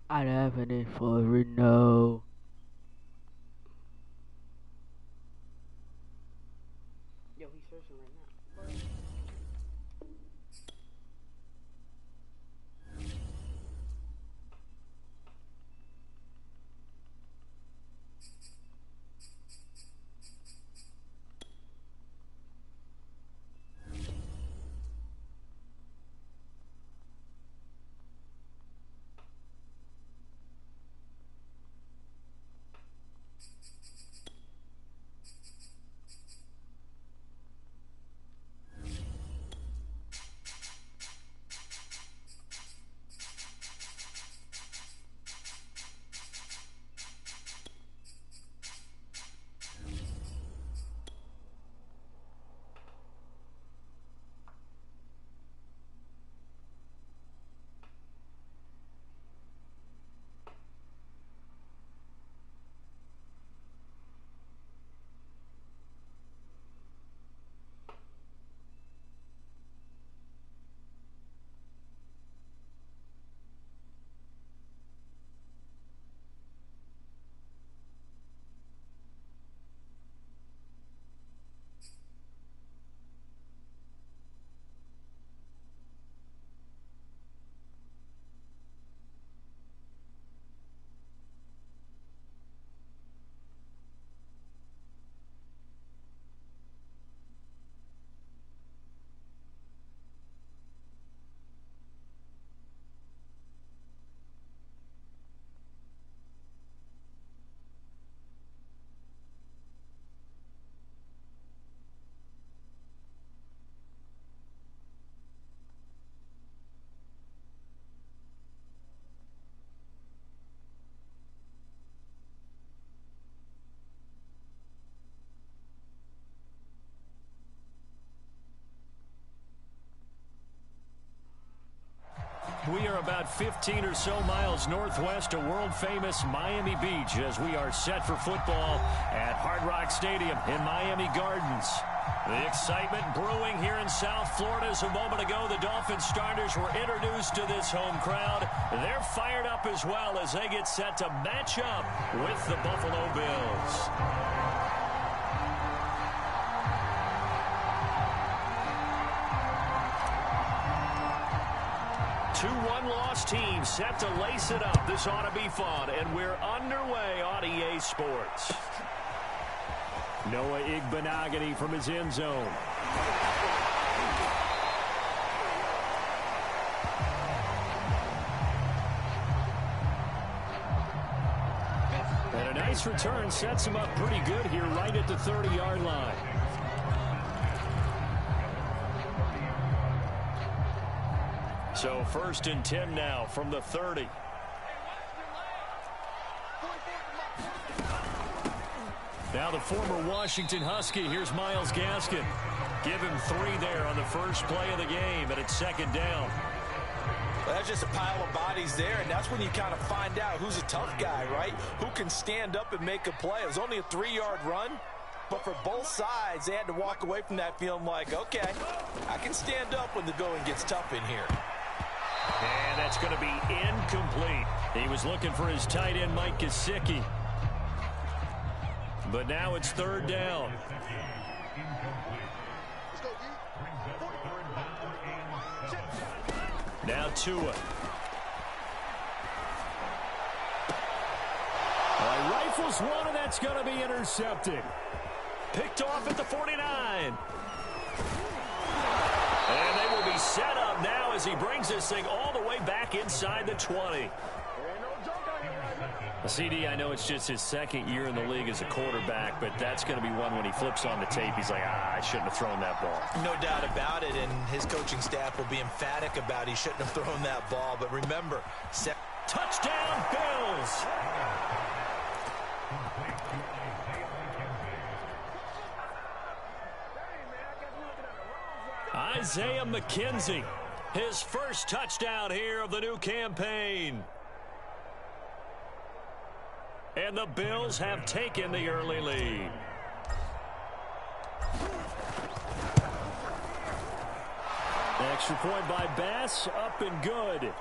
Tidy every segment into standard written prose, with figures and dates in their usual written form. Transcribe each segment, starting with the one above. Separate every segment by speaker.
Speaker 1: I have an for Reno. Yo, he's searching right now.
Speaker 2: We are about 15 or so miles northwest of world-famous Miami Beach as we are set for football at Hard Rock Stadium in Miami Gardens. The excitement brewing here in South Florida as a moment ago the Dolphins starters were introduced to this home crowd. They're fired up as well as they get set to match up with the Buffalo Bills. 2-1 loss team set to lace it up. This ought to be fun, and we're underway on EA Sports. Noah Igbenogany from his end zone. And a nice return sets him up pretty good here right at the 30-yard line. So 1st and 10 now from the 30. Now the former Washington Husky. Here's Myles Gaskin. Give him 3 there on the first play of the game, and it's 2nd down.
Speaker 3: Well, that's just a pile of bodies there, and that's when you kind of find out who's a tough guy, right? Who can stand up and make a play. It was only a 3-yard run, but for both sides, they had to walk away from that feeling like, okay, I can stand up when the going gets tough in here.
Speaker 2: And that's going to be incomplete. He was looking for his tight end, Mike Gesicki. But now it's 3rd down. Now Tua. Rifles one, and that's going to be intercepted. Picked off at the 49. And they will be set up now as he brings this thing all the way back inside the 20. CD, I know it's just his 2nd year in the league as a quarterback, but that's going to be one when he flips on the tape, he's like, I shouldn't have thrown that ball.
Speaker 3: No doubt about it, and his coaching staff will be emphatic about he shouldn't have thrown that ball. But remember,
Speaker 2: touchdown Bills! Isaiah McKenzie, his first touchdown here of the new campaign. And the Bills have taken the early lead. Extra point by Bass, up and good.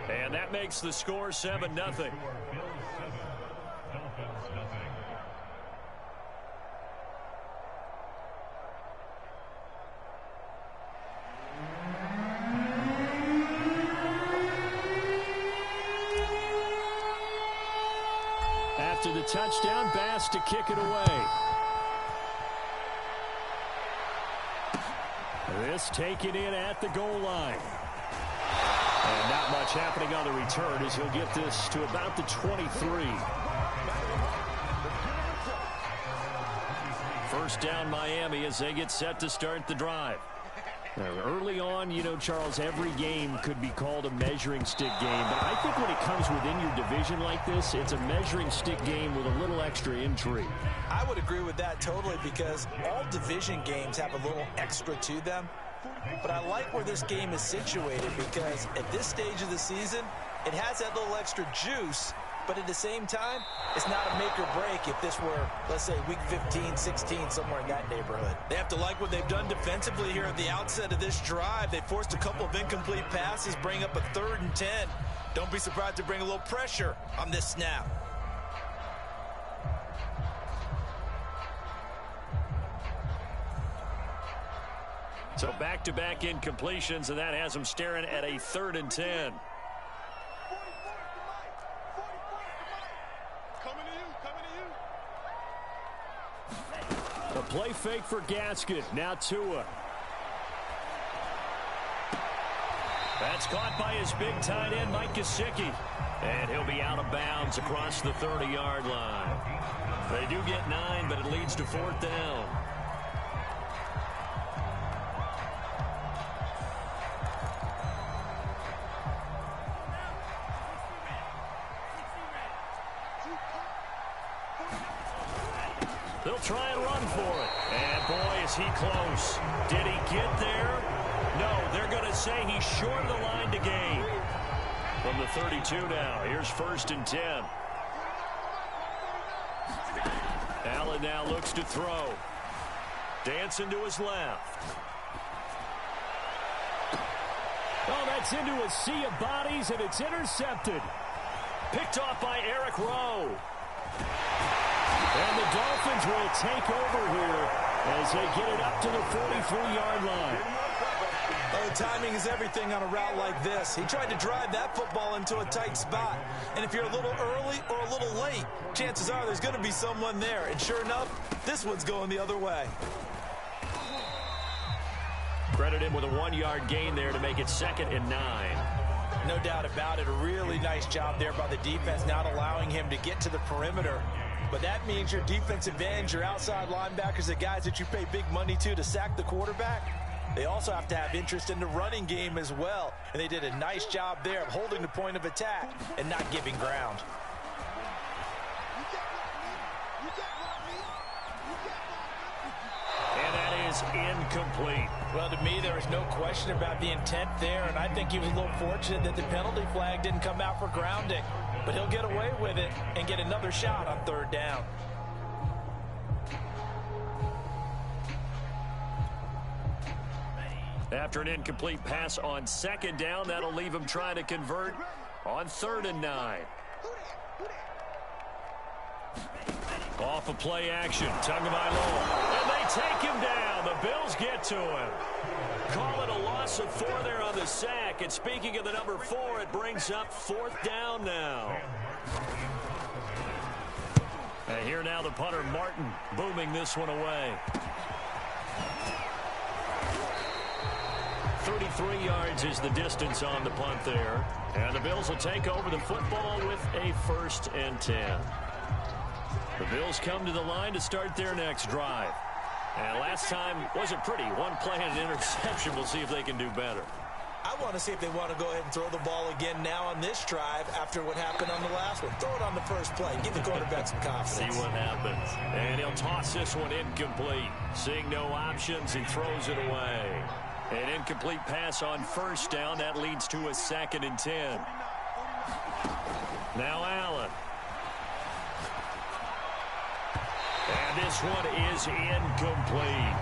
Speaker 2: And that makes the score 7-0. After the touchdown, Bass to kick it away. This taken in at the goal line. And not much happening on the return as he'll get this to about the 23. First down Miami as they get set to start the drive. Early on, you know, Charles, every game could be called a measuring stick game. But I think when it comes within your division like this, it's a measuring stick game with a little extra intrigue.
Speaker 3: I would agree with that totally because all division games have a little extra to them. But I like where this game is situated because at this stage of the season, it has that little extra juice. But at the same time, it's not a make or break if this were, let's say, week 15, 16, somewhere in that neighborhood. They have to like what they've done defensively here at the outset of this drive. They forced a couple of incomplete passes, bring up a 3rd and 10. Don't be surprised to bring a little pressure on this snap.
Speaker 2: So back-to-back incompletions, and that has them staring at a 3rd and 10. A play fake for Gaskin. Now Tua. That's caught by his big tight end, Mike Gesicki. And he'll be out of bounds across the 30-yard line. They do get 9, but it leads to 4th down. They'll try and run for it. And boy, is he close. Did he get there? No, they're going to say he's short of the line to gain. From the 32 now, here's 1st and 10. Allen now looks to throw. Dancing to his left. Oh, that's into a sea of bodies, and it's intercepted. Picked off by Eric Rowe. And the Dolphins will take over here as they get it up to the 43-yard line.
Speaker 3: Oh, timing is everything on a route like this. He tried to drive that football into a tight spot. And if you're a little early or a little late, chances are there's going to be someone there. And sure enough, this one's going the other way.
Speaker 2: Credit him with a 1-yard gain there to make it 2nd and 9.
Speaker 3: No doubt about it. A really nice job there by the defense, not allowing him to get to the perimeter. But that means your defensive ends, your outside linebackers, the guys that you pay big money to sack the quarterback, they also have to have interest in the running game as well. And they did a nice job there of holding the point of attack and not giving ground.
Speaker 2: And that is incomplete.
Speaker 3: Well, to me, there is no question about the intent there, and I think he was a little fortunate that the penalty flag didn't come out for grounding. But he'll get away with it and get another shot on 3rd down.
Speaker 2: After an incomplete pass on 2nd down, that'll leave him trying to convert on 3rd and 9. Off of play action, Tagovailoa. And they take him down. The Bills get to him. Call it a loss of 4 there on the sack. And speaking of the number 4, it brings up 4th down now. And here now the punter, Martin, booming this one away. 33 yards is the distance on the punt there. And the Bills will take over the football with a 1st and 10. The Bills come to the line to start their next drive. And last time wasn't pretty. One play and an interception. We'll see if they can do better.
Speaker 3: I want to see if they want to go ahead and throw the ball again now on this drive after what happened on the last one. Throw it on the first play. Give the quarterback some confidence.
Speaker 2: See what happens. And he'll toss this one incomplete. Seeing no options, he throws it away. An incomplete pass on 1st down. That leads to a 2nd and 10. Now Allen. And this one is incomplete.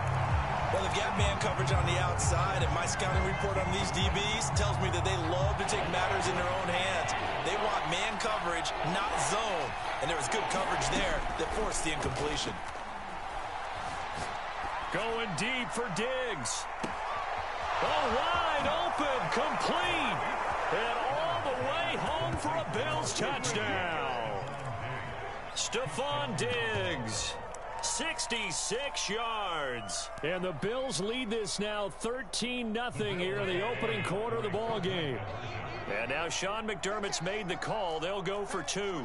Speaker 3: Well, they've got man coverage on the outside, and my scouting report on these DBs tells me that they love to take matters in their own hands. They want man coverage, not zone. And there was good coverage there that forced the incompletion.
Speaker 2: Going deep for Diggs. Oh, wide open, complete. And all the way home for a Bills touchdown. Stephon Diggs. 66 yards. And the Bills lead this now 13-0 here in the opening quarter of the ball game. And now Sean McDermott's made the call. They'll go for 2.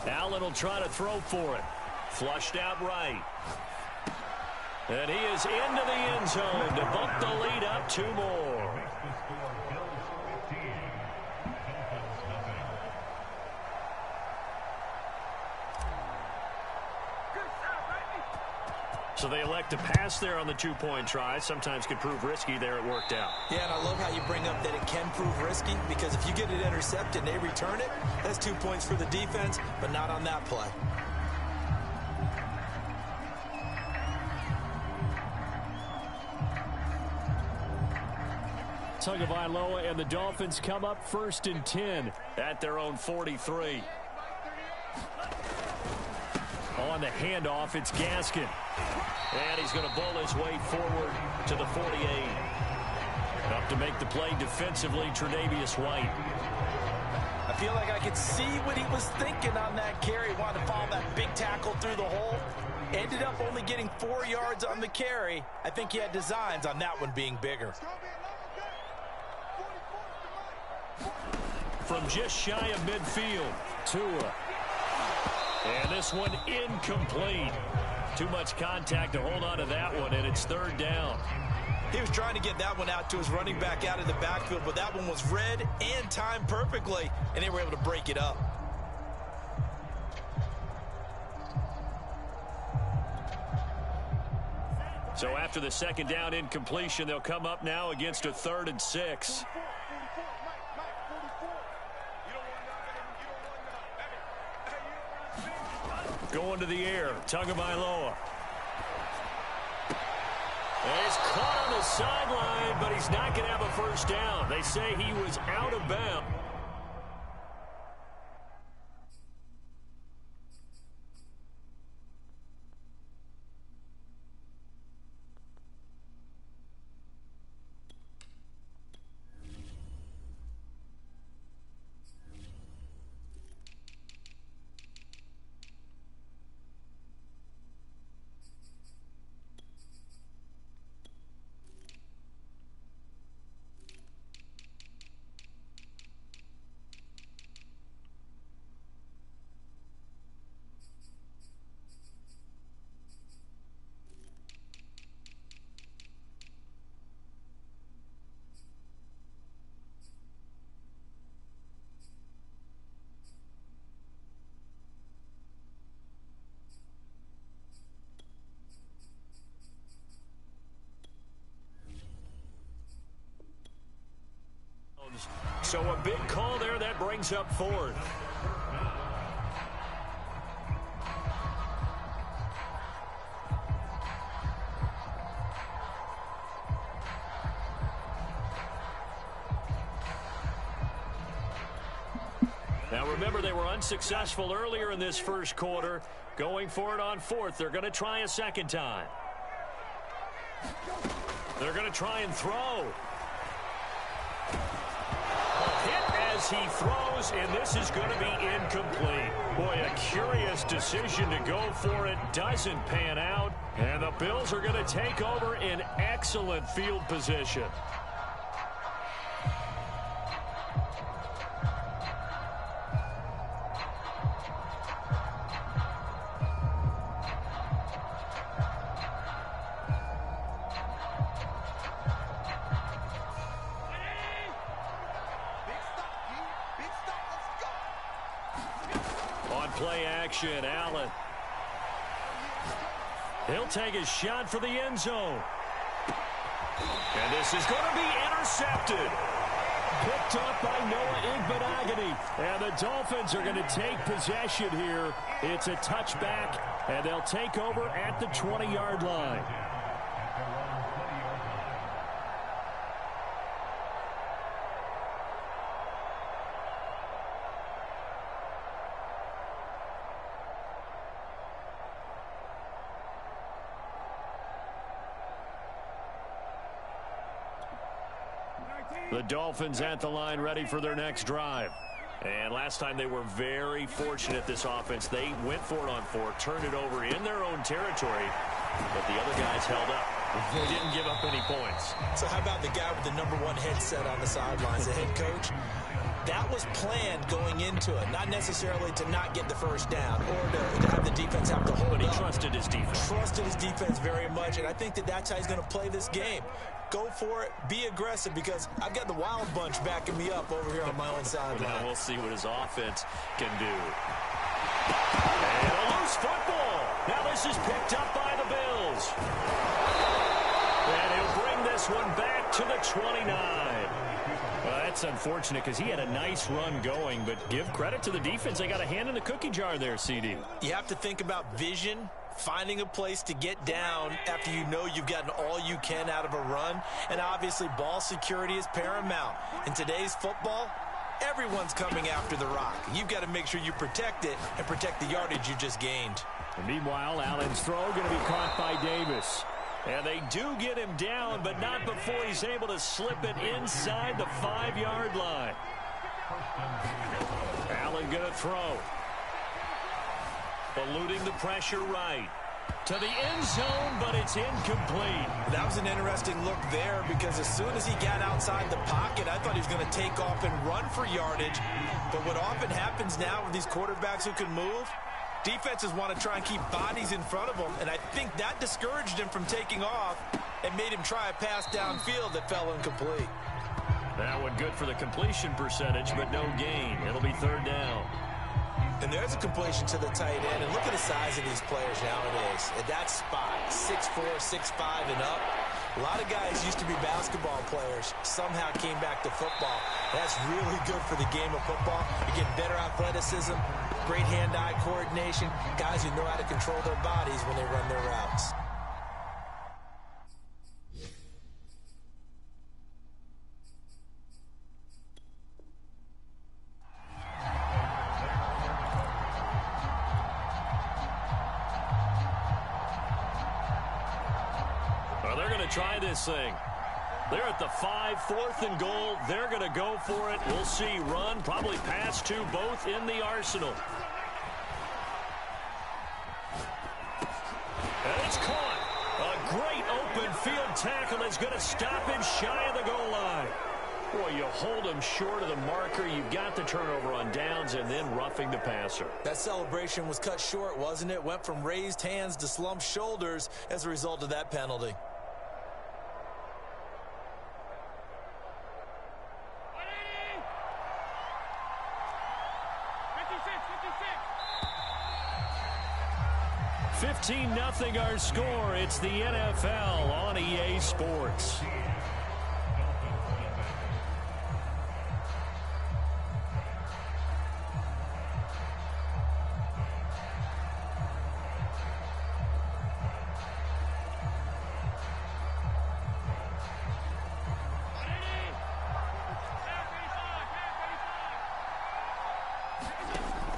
Speaker 2: Allen will try to throw for it. Flushed out right. And he is into the end zone to bump the lead up 2 more. So they elect to pass there on the 2-point try. Sometimes could prove risky there. It worked out.
Speaker 3: Yeah, and I love how you bring up that it can prove risky, because if you get it intercepted and they return it, that's 2 points for the defense, but not on that play.
Speaker 2: Tagovailoa and the Dolphins come up 1st and 10 at their own 43. On the handoff, it's Gaskin. And he's going to bowl his way forward to the 48. Up to make the play defensively, Tre'Davious White.
Speaker 3: I feel like I could see what he was thinking on that carry. Wanted to follow that big tackle through the hole. Ended up only getting 4 yards on the carry. I think he had designs on that one being bigger.
Speaker 2: From just shy of midfield, Tua. And this one incomplete. Too much contact to hold on to that one, and it's 3rd down.
Speaker 3: He was trying to get that one out to his running back out of the backfield, but that one was read and timed perfectly, and they were able to break it up.
Speaker 2: So after the 2nd down incompletion, they'll come up now against a 3rd and 6. Going to the air, Tagovailoa. He's caught on the sideline, but he's not going to have a 1st down. They say he was out of bounds. So a big call there that brings up 4th. Now remember, they were unsuccessful earlier in this 1st quarter. Going for it on 4th. They're going to try a 2nd time. They're going to try and throw. As he throws, and this is going to be incomplete. Boy, a curious decision to go for it. Doesn't pan out. And the Bills are going to take over in excellent field position. Play action, Allen. He'll take a shot for the end zone. And this is going to be intercepted. picked up by Noah Igbenogany. And the Dolphins are going to take possession here. It's a touchback, and they'll take over at the 20-yard line. The Dolphins at the line, ready for their next drive. And last time they were very fortunate, this offense. They went for it on 4, turned it over in their own territory, but the other guys held up. They didn't give up any points.
Speaker 3: So how about the guy with the #1 headset on the sidelines, the head coach? That was planned going into it, not necessarily to not get the first down or to have the defense have to hold up.
Speaker 2: But he trusted his defense.
Speaker 3: Trusted his defense very much, and I think that that's how he's going to play this game. Go for it, be aggressive, because I've got the wild bunch backing me up over here on my own sideline.
Speaker 2: Now we'll see what his offense can do. And a loose football. Now this is picked up by the Bills. And he'll bring this one back to the 29. Well, that's unfortunate because he had a nice run going, but give credit to the defense. They got a hand in the cookie jar there, CD.
Speaker 3: You have to think about vision, finding a place to get down after you know you've gotten all you can out of a run, and obviously ball security is paramount. In today's football, everyone's coming after the rock. You've got to make sure you protect it and protect the yardage you just gained.
Speaker 2: And meanwhile, Allen's throw going to be caught by Davis. And they do get him down, but not before he's able to slip it inside the 5-yard line. Allen going to throw. Eluding the pressure right. To the end zone, but it's incomplete.
Speaker 3: That was an interesting look there, because as soon as he got outside the pocket, I thought he was going to take off and run for yardage. But what often happens now with these quarterbacks who can move, defenses want to try and keep bodies in front of them, and I think that discouraged him from taking off and made him try a pass downfield that fell incomplete.
Speaker 2: That one good for the completion percentage, but no gain. It'll be 3rd down.
Speaker 3: And there's a completion to the tight end, and look at the size of these players nowadays. At that spot, 6'4", 6'5", and up. A lot of guys used to be basketball players, somehow came back to football. That's really good for the game of football. You get better athleticism, great hand-eye coordination, guys who know how to control their bodies when they run their routes.
Speaker 2: Try this thing. They're at the 5, 4th and goal. They're going to go for it. We'll see. Run, probably pass to both in the arsenal. And it's caught. A great open field tackle is going to stop him shy of the goal line. Boy, you hold him short of the marker. You've got the turnover on downs and then roughing the passer.
Speaker 3: That celebration was cut short, wasn't it? Went from raised hands to slumped shoulders as a result of that penalty.
Speaker 2: Nothing our score. It's the NFL on EA Sports.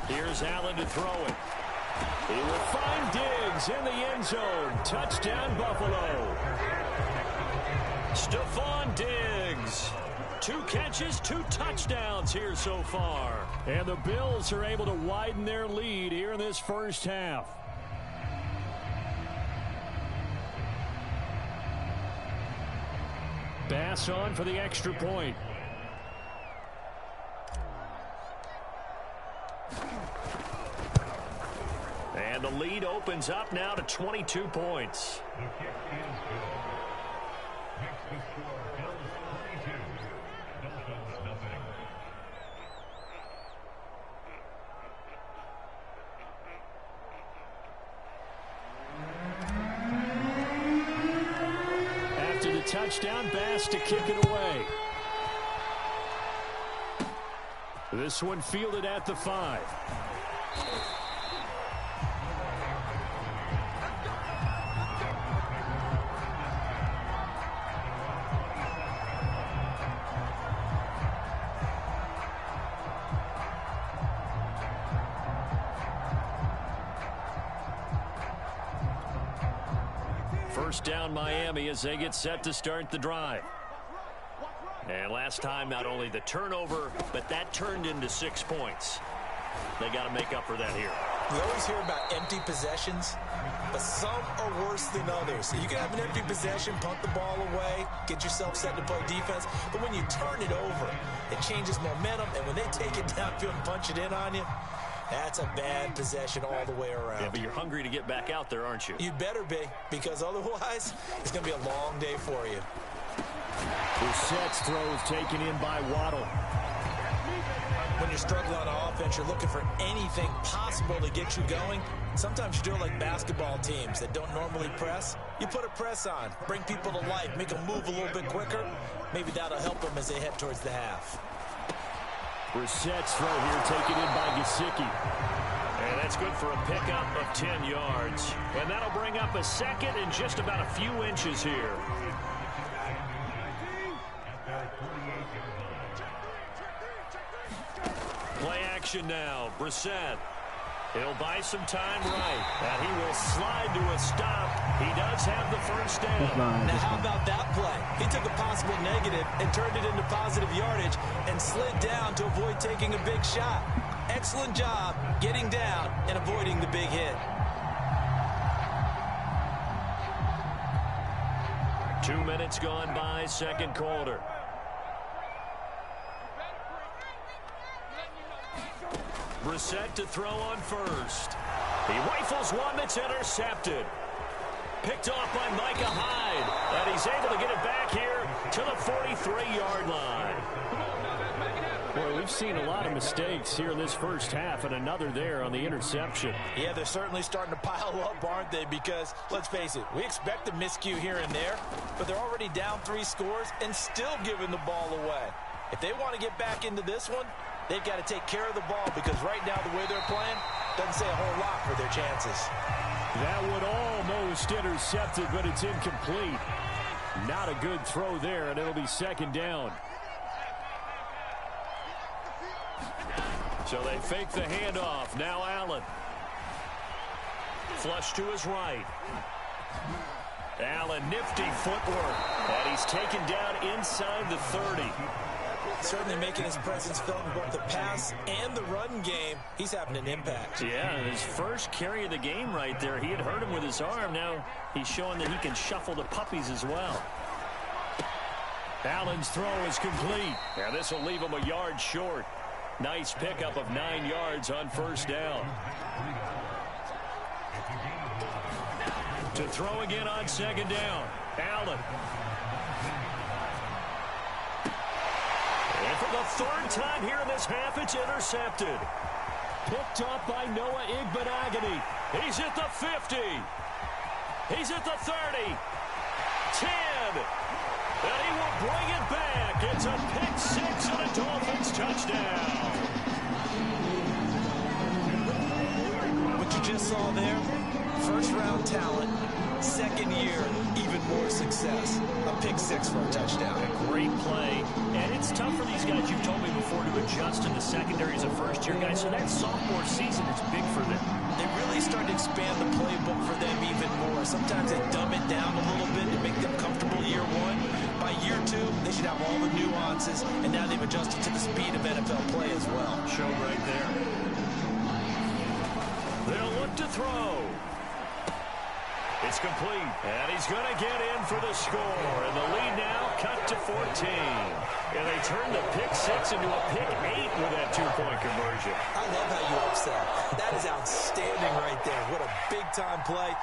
Speaker 2: Here's Allen to throw it. He will find Diggs in the end zone. Touchdown, Buffalo. Stephon Diggs. 2 catches, 2 touchdowns here so far. And the Bills are able to widen their lead here in this first half. Bass on for the extra point. And the lead opens up now to 22 points. After the touchdown, Bass to kick it away. This one fielded at the 5. First down Miami as they get set to start the drive. And last time, not only the turnover, but that turned into 6 points. They got to make up for that here.
Speaker 3: We always hear about empty possessions, but some are worse than others. You can have an empty possession, punt the ball away, get yourself set to play defense, but when you turn it over, it changes momentum, and when they take it downfield and punch it in on you, that's a bad possession all the way around.
Speaker 2: Yeah, but you're hungry to get back out there, aren't you?
Speaker 3: You better be, because otherwise, it's going to be a long day for you.
Speaker 2: Brissett's throw is taken in by Waddle.
Speaker 3: When you're struggling on offense, you're looking for anything possible to get you going. Sometimes you do it like basketball teams that don't normally press. You put a press on, bring people to life, make them move a little bit quicker. Maybe that'll help them as they head towards the half.
Speaker 2: Brissett's throw here taken in by Gesicki. And that's good for a pickup of 10 yards. And that'll bring up a second and just about a few inches here. Play action now. Brissett. He'll buy some time right. And he will slide to a stop. He does have the first down.
Speaker 3: Now, how about that play? He took a possible negative and turned it into positive yardage and slid down to avoid taking a big shot. Excellent job getting down and avoiding the big hit.
Speaker 2: 2 minutes gone by, second quarter. Brissett to throw on first. He rifles one that's intercepted. Picked off by Micah Hyde. And he's able to get it back here to the 43-yard line. Boy, we've seen a lot of mistakes here in this first half, and another there on the interception.
Speaker 3: Yeah, they're certainly starting to pile up, aren't they? Because, let's face it, we expect a miscue here and there, but they're already down 3 scores and still giving the ball away. If they want to get back into this one, they've got to take care of the ball, because right now the way they're playing doesn't say a whole lot for their chances.
Speaker 2: That would almost intercept it, but it's incomplete. Not a good throw there, and it'll be second down. So they fake the handoff. Now Allen. Flush to his right. Allen, nifty footwork. And he's taken down inside the 30.
Speaker 3: Certainly making his presence felt in both the pass and the run game. He's having an impact.
Speaker 2: Yeah, his first carry of the game right there. He had hurt him with his arm. Now he's showing that he can shuffle the puppies as well. Allen's throw is complete. Yeah, this will leave him a yard short. Nice pickup of 9 yards on first down. To throw again on second down. Allen. And for the third time here in this half, it's intercepted. Picked up by Noah Igbenogany. He's at the 50. He's at the 30. 10. And he will bring it back. It's a pick 6 and a Dolphins touchdown.
Speaker 3: What you just saw there, first-round talent, second year, even more success. A pick 6 for a touchdown.
Speaker 2: A great play. And it's tough for these guys, you've told me before, to adjust in the secondary as a first-year guy. So that sophomore season is big for them.
Speaker 3: They really start to expand the playbook for them even more. Sometimes they dumb it down a little bit to make them comfortable year 1. By year 2, they should have all the nuances, and now they've adjusted to the speed of NFL play as well.
Speaker 2: Show right there. They'll look to throw. It's complete, and he's going to get in for the score. And the lead now cut to 14. And they turn the pick 6 into a pick 8 with that 2-point conversion.
Speaker 3: I love how you upset. That is outstanding right there. What a big-time play.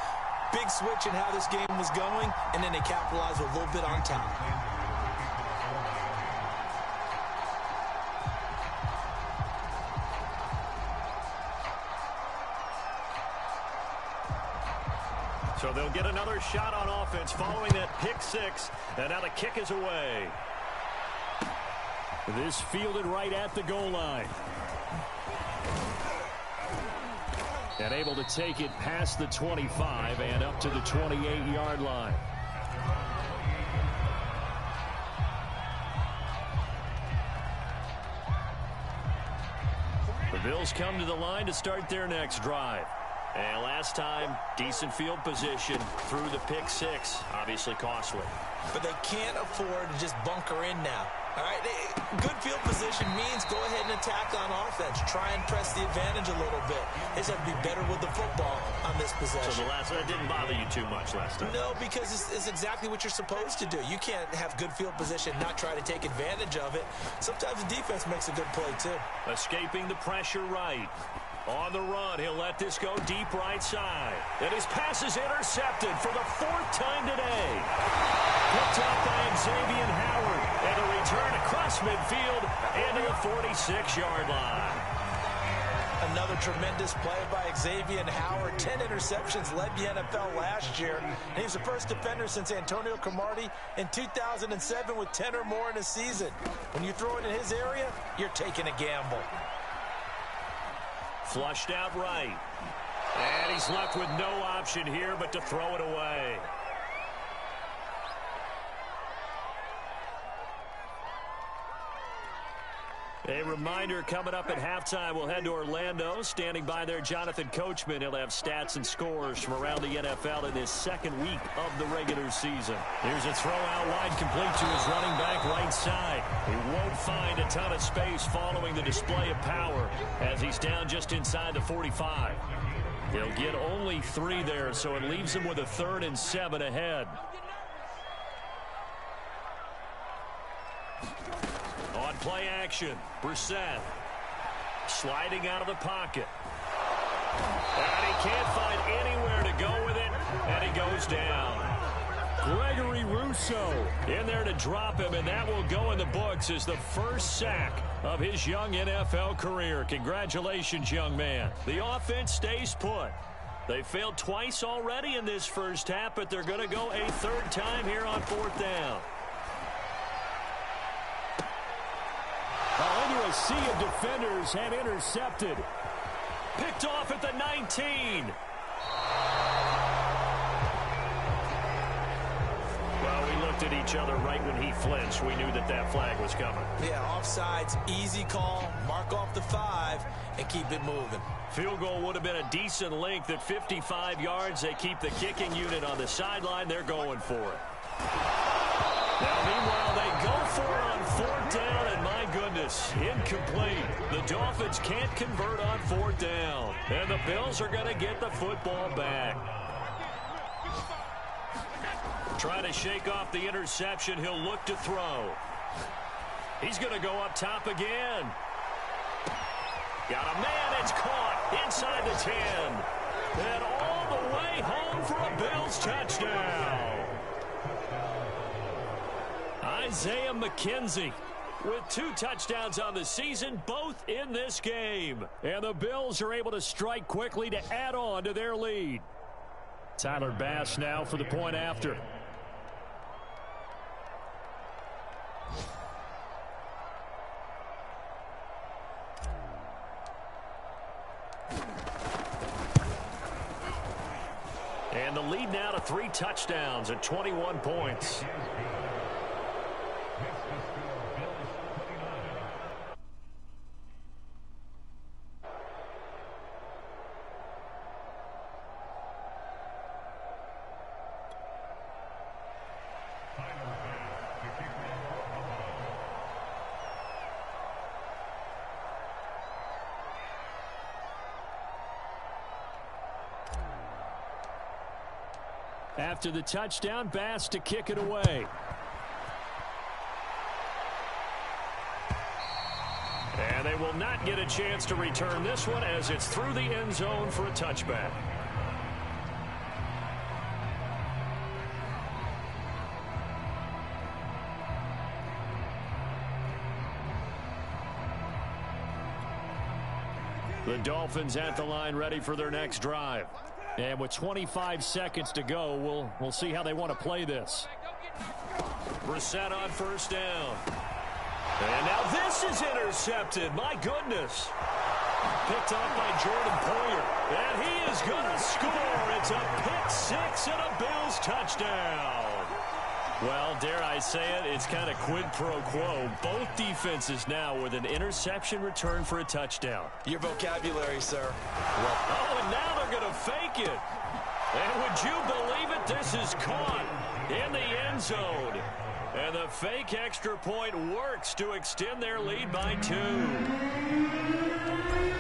Speaker 3: Big switch in how this game was going, and then they capitalized with a little bit on top.
Speaker 2: So they'll get another shot on offense following that pick 6, and now the kick is away. This fielded right at the goal line. And able to take it past the 25 and up to the 28-yard line. The Bills come to the line to start their next drive. And last time, decent field position through the pick six. Obviously costly.
Speaker 3: But they can't afford to just bunker in now. All right, good field position means go ahead and attack on offense. Try and press the advantage a little bit. They just have to be better with the football on this possession.
Speaker 2: So that didn't bother you too much last time?
Speaker 3: No, because it's exactly what you're supposed to do. You can't have good field position, not try to take advantage of it. Sometimes the defense makes a good play, too.
Speaker 2: Escaping the pressure right. On the run, he'll let this go deep right side. And his pass is intercepted for the 4th time today. Picked up by Xavier Howard. And a return across midfield into the 46-yard line.
Speaker 3: Another tremendous play by Xavier Howard. 10 interceptions, led the NFL last year. And he was the first defender since Antonio Cromartie in 2007 with 10 or more in a season. When you throw it in his area, you're taking a gamble.
Speaker 2: Flushed out right. And he's left with no option here but to throw it away. A reminder coming up at halftime. We'll head to Orlando. Standing by there, Jonathan Coachman. He'll have stats and scores from around the NFL in this second week of the regular season. Here's a throw out wide, complete to his running back right side. He won't find a ton of space following the display of power as he's down just inside the 45. He'll get only 3 there, so it leaves him with a 3rd and 7 ahead. On play action, Brissett sliding out of the pocket. And he can't find anywhere to go with it, and he goes down. Gregory Rousseau in there to drop him, and that will go in the books as the first sack of his young NFL career. Congratulations, young man. The offense stays put. They failed twice already in this first half, but they're going to go a 3rd time here on 4th down. Under a sea of defenders and intercepted. Picked off at the 19. Well, we looked at each other right when he flinched. We knew that that flag was coming.
Speaker 3: Yeah, offsides, easy call, mark off the 5, and keep it moving.
Speaker 2: Field goal would have been a decent length at 55 yards. They keep the kicking unit on the sideline. They're going for it. Now, meanwhile, they go for it on 4th down, and my goodness, incomplete. The Dolphins can't convert on 4th down, and the Bills are going to get the football back. Trying to shake off the interception. He'll look to throw. He's going to go up top again. Got a man. It's caught inside the 10. And all the way home for a Bills touchdown. Isaiah McKenzie with 2 touchdowns on the season, both in this game. And the Bills are able to strike quickly to add on to their lead. Tyler Bass now for the point after. And the lead now to 3 touchdowns at 21 points. After the touchdown, Bass to kick it away. And they will not get a chance to return this one as it's through the end zone for a touchback. The Dolphins at the line ready for their next drive. And with 25 seconds to go, we'll see how they want to play this. Brissett on 1st down. And now this is intercepted. My goodness. Picked off by Jordan Poyer. And he is going to score. It's a pick six and a Bills touchdown. Well, dare I say it, it's kind of quid pro quo. Both defenses now with an interception return for a touchdown.
Speaker 3: Your vocabulary, sir.
Speaker 2: Oh, and now they're going to fake it. And would you believe it? This is caught in the end zone. And the fake extra point works to extend their lead by 2.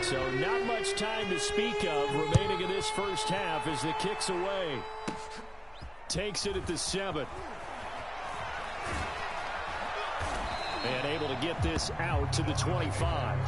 Speaker 2: So not much time to speak of remaining in this first half as the kick's away. Takes it at the 7. And able to get this out to the 25.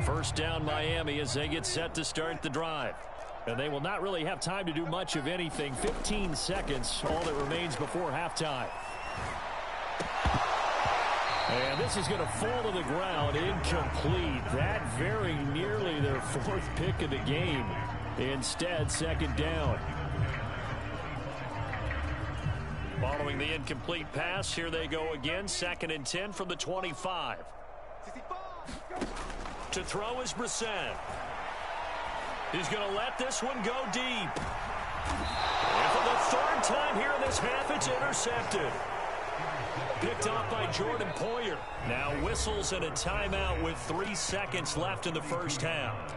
Speaker 2: First down Miami as they get set to start the drive. And they will not really have time to do much of anything. 15 seconds, all that remains before halftime. And this is going to fall to the ground, incomplete. That very nearly their 4th pick of the game. Instead, second down. Following the incomplete pass, here they go again. 2nd and 10 from the 25. To throw is Brissett. He's going to let this one go deep. And for the 3rd time here in this half, it's intercepted. Picked off by Jordan Poyer. Now whistles and a timeout with 3 seconds left in the first half.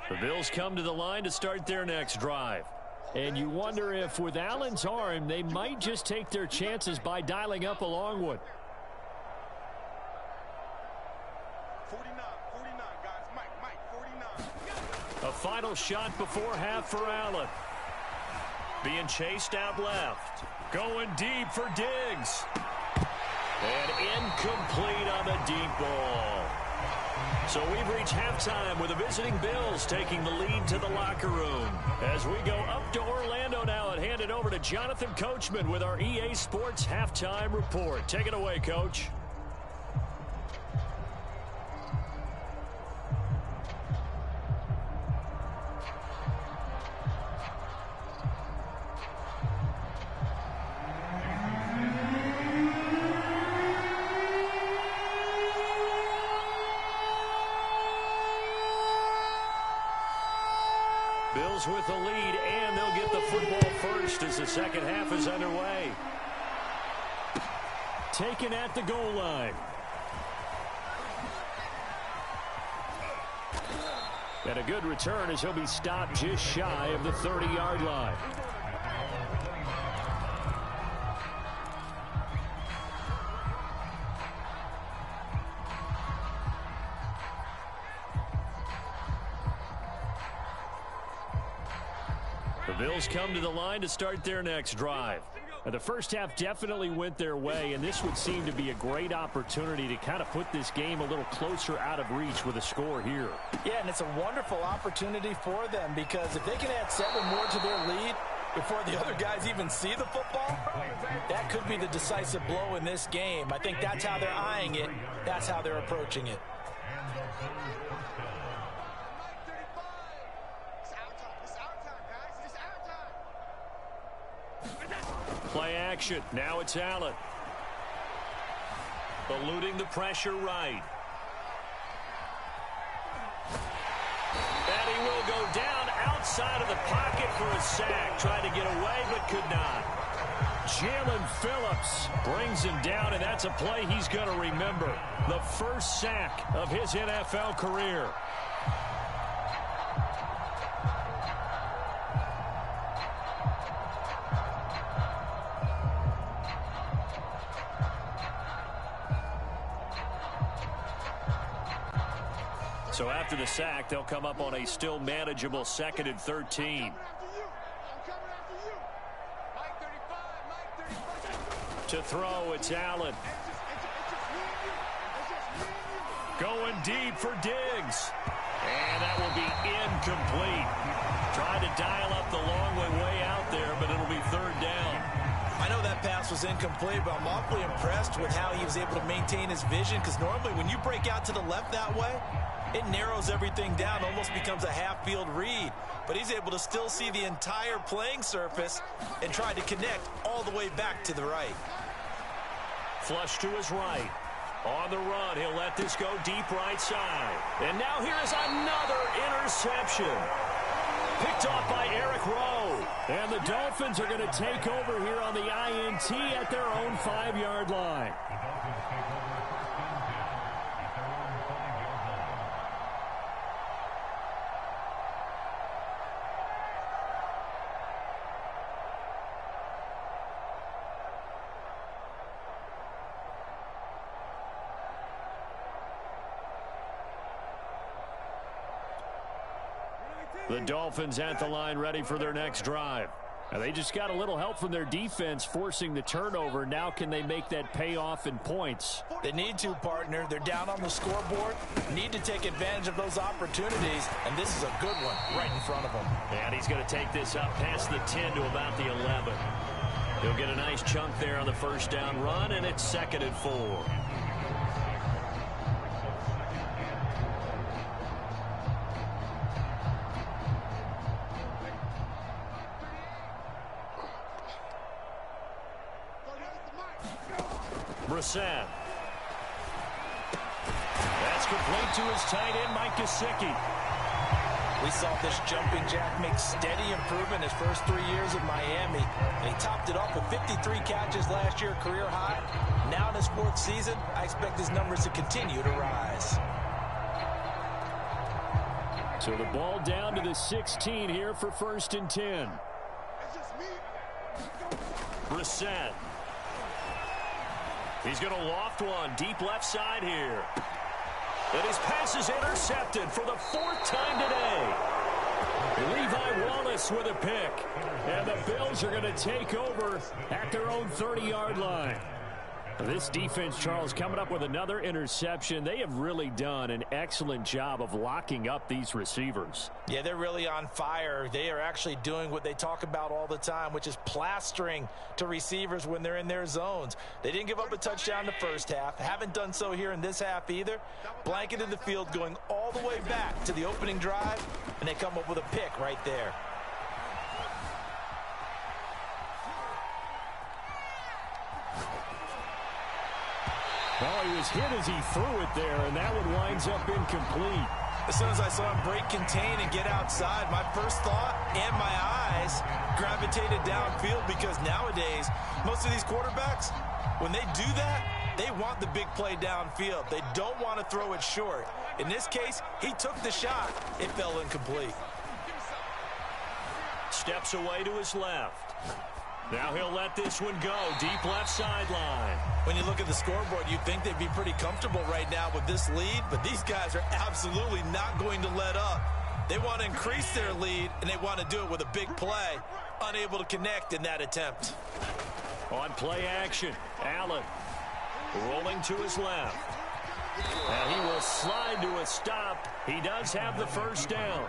Speaker 2: The Bills come to the line to start their next drive. And you wonder if with Allen's arm, they might just take their chances by dialing up a long one.
Speaker 4: 49, guys. Mike, 49.
Speaker 2: A final shot before half for Allen. Being chased out left. Going deep for Diggs. And incomplete on the deep ball. So we've reached halftime with the visiting Bills taking the lead to the locker room. As we go up to Orlando now and hand it over to Jonathan Coachman with our EA Sports Halftime Report. Take it away, Coach. Bills with the lead, and they'll get the football first as the second half is underway. Taken at the goal line. And a good return as he'll be stopped just shy of the 30-yard line. The Bills come to the line to start their next drive. The first half definitely went their way, and this would seem to be a great opportunity to kind of put this game a little closer out of reach with a score here.
Speaker 3: Yeah, and it's a wonderful opportunity for them because if they can add 7 more to their lead before the other guys even see the football, that could be the decisive blow in this game. I think that's how they're eyeing it. That's how they're approaching it.
Speaker 2: Play action. Now it's Allen. Eluding the pressure right. And he will go down outside of the pocket for a sack. Tried to get away but could not. Jalen Phillips brings him down, and that's a play he's going to remember. The first sack of his NFL career. So after the sack, they'll come up on a still manageable 2nd and 13. To throw, it's Allen. Going deep for Diggs. And that will be incomplete. Trying to dial up the long way out there, but it'll be third down.
Speaker 3: I know that pass was incomplete, but I'm awfully impressed with how he was able to maintain his vision, because normally when you break out to the left that way, it narrows everything down, almost becomes a half-field read. But he's able to still see the entire playing surface and try to connect all the way back to the right.
Speaker 2: Flush to his right. On the run, he'll let this go deep right side. And now here's another interception. Picked off by Eric Rowe. And the Dolphins are going to take over here on the INT at their own 5-yard line. The Dolphins at the line ready for their next drive. Now they just got a little help from their defense forcing the turnover. Now can they make that pay off in points?
Speaker 3: They need to, partner. They're down on the scoreboard. Need to take advantage of those opportunities, and this is a good one right in front of them.
Speaker 2: And he's going to take this up past the 10 to about the 11. He'll get a nice chunk there on the first down run, and it's 2nd and 4. Brissett. That's complete to his tight end, Mike Gesicki.
Speaker 3: We saw this jumping jack make steady improvement his first 3 years in Miami. And he topped it off with 53 catches last year, career high. Now in his 4th season, I expect his numbers to continue to rise.
Speaker 2: So the ball down to the 16 here for 1st and 10. Brissett. He's going to loft one deep left side here. And his pass is intercepted for the 4th time today. Levi Wallace with a pick. And the Bills are going to take over at their own 30-yard line. This defense, Charles, coming up with another interception. They have really done an excellent job of locking up these receivers.
Speaker 3: Yeah, they're really on fire. They are actually doing what they talk about all the time, which is plastering to receivers when they're in their zones. They didn't give up a touchdown the first half. Haven't done so here in this half either. Blanketed the field going all the way back to the opening drive, and they come up with a pick right there.
Speaker 2: Well, he was hit as he threw it there, and that one winds up incomplete.
Speaker 3: As soon as I saw him break contain and get outside, my first thought and my eyes gravitated downfield, because nowadays, most of these quarterbacks, when they do that, they want the big play downfield. They don't want to throw it short. In this case, he took the shot. It fell incomplete.
Speaker 2: Steps away to his left. Now he'll let this one go. Deep left sideline.
Speaker 3: When you look at the scoreboard, you'd think they'd be pretty comfortable right now with this lead, but these guys are absolutely not going to let up. They want to increase their lead, and they want to do it with a big play. Unable to connect in that attempt.
Speaker 2: On play action, Allen rolling to his left. And he will slide to a stop. He does have the first down.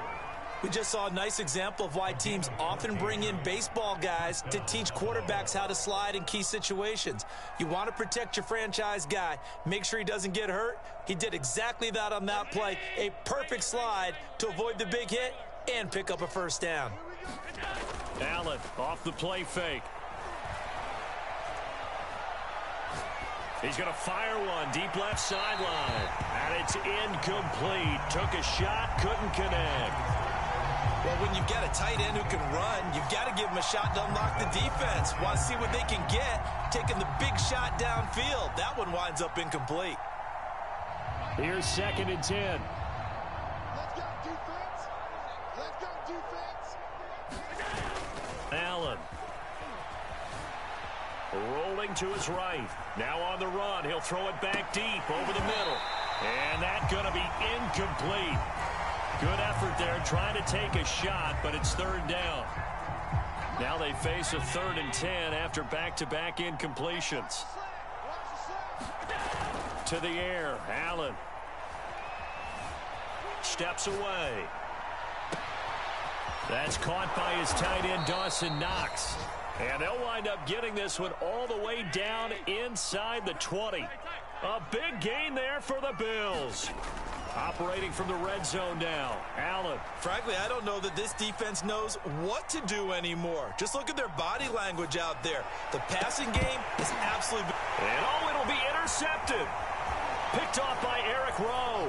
Speaker 3: We just saw a nice example of why teams often bring in baseball guys to teach quarterbacks how to slide in key situations. You want to protect your franchise guy. Make sure he doesn't get hurt. He did exactly that on that play. A perfect slide to avoid the big hit and pick up a first down.
Speaker 2: Allen off the play fake. He's going to fire one deep left sideline. And it's incomplete. Took a shot, couldn't connect.
Speaker 3: Well, when you've got a tight end who can run, you've got to give him a shot to unlock the defense. Want to see what they can get, taking the big shot downfield. That one winds up incomplete.
Speaker 2: Here's 2nd and 10.
Speaker 4: Let's go, defense. Let's go, defense.
Speaker 2: Allen. Rolling to his right. Now on the run. He'll throw it back deep over the middle. And that's going to be incomplete. Good effort there, trying to take a shot, but it's 3rd down. Now they face a 3rd and 10 after back-to-back incompletions. To the air, Allen. Steps away. That's caught by his tight end, Dawson Knox. And they'll wind up getting this one all the way down inside the 20. A big gain there for the Bills. Operating from the red zone now, Allen.
Speaker 3: Frankly, I don't know that this defense knows what to do anymore. Just look at their body language out there. The passing game is absolutely...
Speaker 2: And oh, it'll be intercepted. Picked off by Eric Rowe.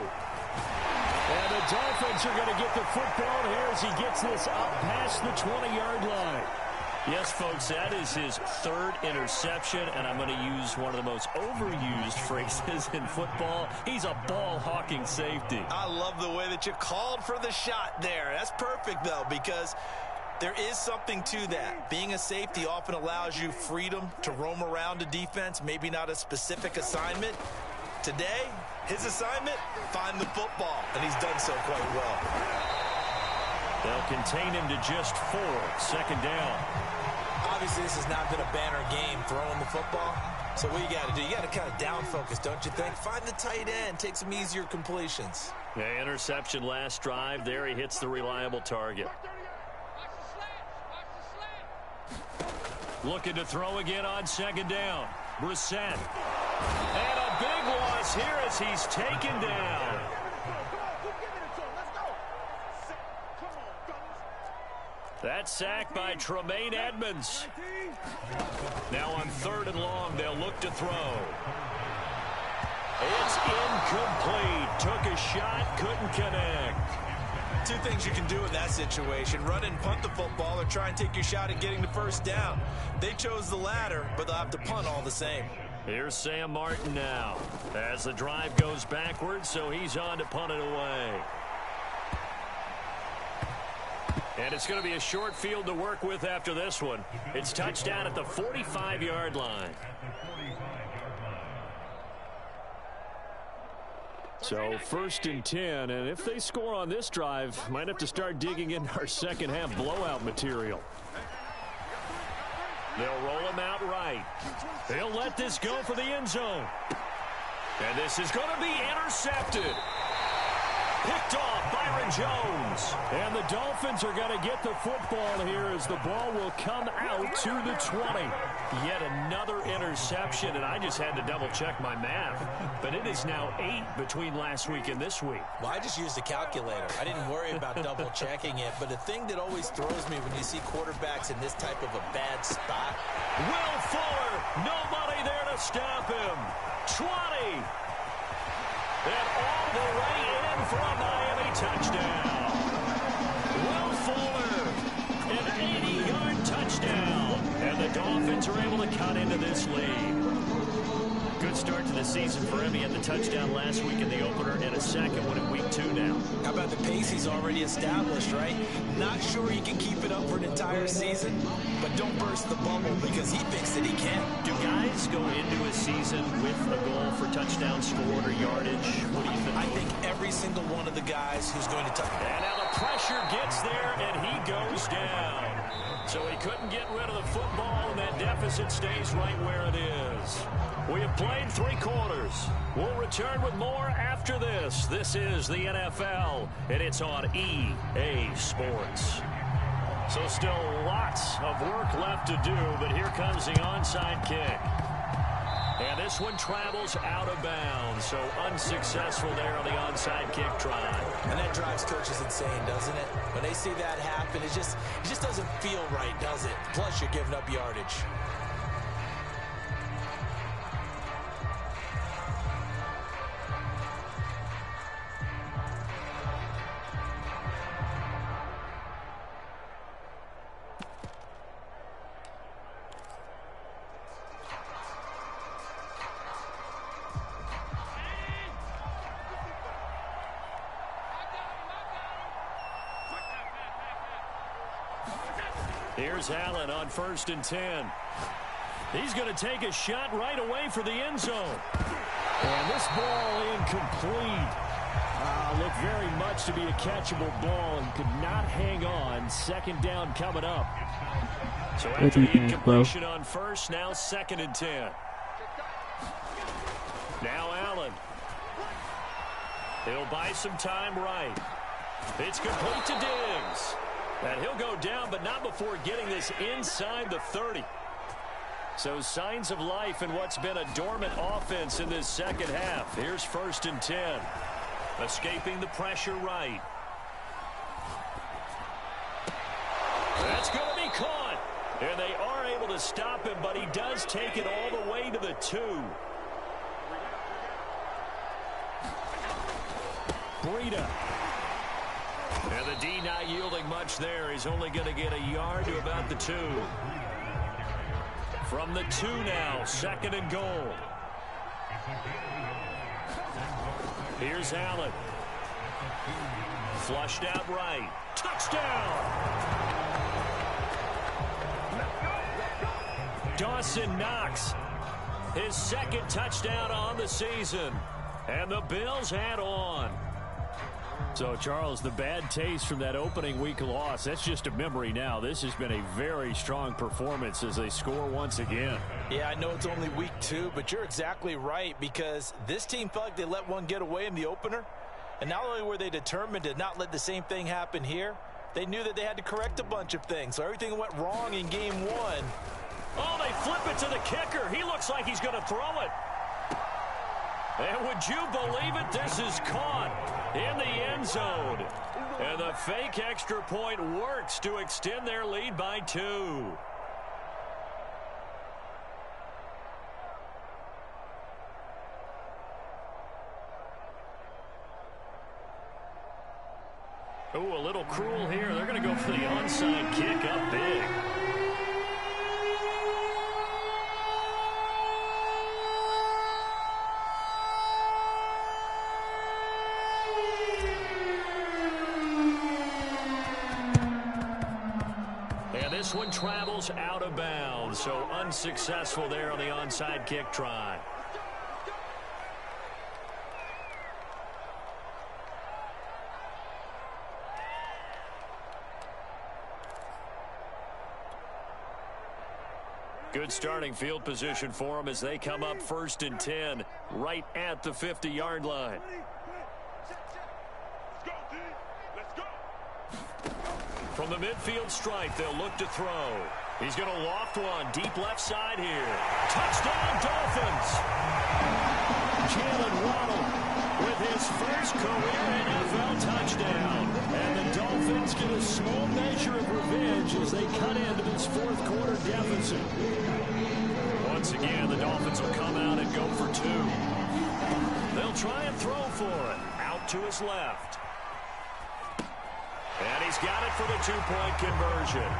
Speaker 2: And the Dolphins are going to get the football here as he gets this up past the 20-yard line. Yes, folks, that is his 3rd interception, and I'm going to use one of the most overused phrases in football. He's a ball-hawking safety.
Speaker 3: I love the way that you called for the shot there. That's perfect, though, because there is something to that. Being a safety often allows you freedom to roam around a defense, maybe not a specific assignment. Today, his assignment, find the football, and he's done so quite well.
Speaker 2: They'll contain him to just 4, 2nd down.
Speaker 3: Obviously, this has not been a banner game throwing the football. So what you got to do, you got to kind of down focus, don't you think? Find the tight end, take some easier completions.
Speaker 2: Yeah, interception last drive. There he hits the reliable target. Looking to throw again on 2nd down. Brissett. And a big loss here as he's taken down. That sack by Tremaine Edmonds. Now on 3rd and long, they'll look to throw. It's incomplete. Took a shot, couldn't connect.
Speaker 3: 2 things you can do in that situation. Run and punt the football or try and take your shot at getting the 1st down. They chose the latter, but they'll have to punt all the same.
Speaker 2: Here's Sam Martin now. As the drive goes backwards, so he's on to punt it away. And it's going to be a short field to work with after this one. It's touchdown at the 45-yard line. So 1st and 10, and if they score on this drive, might have to start digging into our second half blowout material. They'll roll him out right. They'll let this go for the end zone. And this is going to be intercepted. Picked off Byron Jones. And the Dolphins are going to get the football here as the ball will come out to the 20. Yet another interception, and I just had to double-check my math. But it is now 8 between last week and this week.
Speaker 3: Well, I just used a calculator. I didn't worry about double-checking it. But the thing that always throws me when you see quarterbacks in this type of a bad spot.
Speaker 2: Will Fuller, nobody there to stop him. 20. And all the way in for a Miami touchdown. Will Fuller, an 80-yard touchdown. And the Dolphins are able to cut into this lead. Good start to the season for him. He had the touchdown last week in the opener and a second one in week 2 now.
Speaker 3: How about the pace he's already established, right? Not sure he can keep it up for an entire season, but don't burst the bubble because he thinks that he can.
Speaker 2: Do guys go into a season with a goal for touchdown scored or yardage? What do you think?
Speaker 3: I think every single one of the guys who's going to touch.
Speaker 2: And now the pressure gets there, and he goes down. So he couldn't get rid of the football, and that deficit stays right where it is. We have played 3 quarters. We'll return with more after this. This is the NFL, and it's on EA Sports. So still lots of work left to do, but here comes the onside kick. And this one travels out of bounds, so unsuccessful there on the onside kick try.
Speaker 3: And that drives coaches insane, doesn't it? When they see that happen, it just doesn't feel right, does it? Plus, you're giving up yardage.
Speaker 2: Here's Allen on 1st and 10. He's going to take a shot right away for the end zone. And this ball incomplete. Looked very much to be a catchable ball and could not hang on. Second down coming up. So after the incompletion on first, now 2nd and 10. Now Allen. He'll buy some time right. It's complete to Diggs. And he'll go down, but not before getting this inside the 30. So signs of life in what's been a dormant offense in this second half. Here's 1st and 10. Escaping the pressure right. That's going to be caught. And they are able to stop him, but he does take it all the way to the 2. Breida. And the D not yielding much there. He's only going to get a yard to about the 2. From the 2 now, 2nd and goal. Here's Allen. Flushed out right. Touchdown! Dawson Knox. His 2nd touchdown on the season. And the Bills head on. So, Charles, the bad taste from that opening week loss, that's just a memory now. This has been a very strong performance as they score once again.
Speaker 3: Yeah, I know it's only week 2, but you're exactly right, because this team felt like they let one get away in the opener. And not only were they determined to not let the same thing happen here, they knew that they had to correct a bunch of things. So everything went wrong in game 1.
Speaker 2: Oh, they flip it to the kicker. He looks like he's going to throw it. And would you believe it? This is caught in the end zone. And the fake extra point works to extend their lead by 2. Oh, a little cruel here. They're going to go for the onside kick up big. This one travels out of bounds, so unsuccessful there on the onside kick try. Good starting field position for them as they come up 1st and 10, right at the 50-yard line. From the midfield stripe, they'll look to throw. He's going to loft one deep left side here. Touchdown, Dolphins! Jalen Waddle with his first career NFL touchdown. And the Dolphins get a small measure of revenge as they cut into this 4th quarter deficit. Once again, the Dolphins will come out and go for 2. They'll try and throw for it. Out to his left. And he's got it for the 2-point conversion.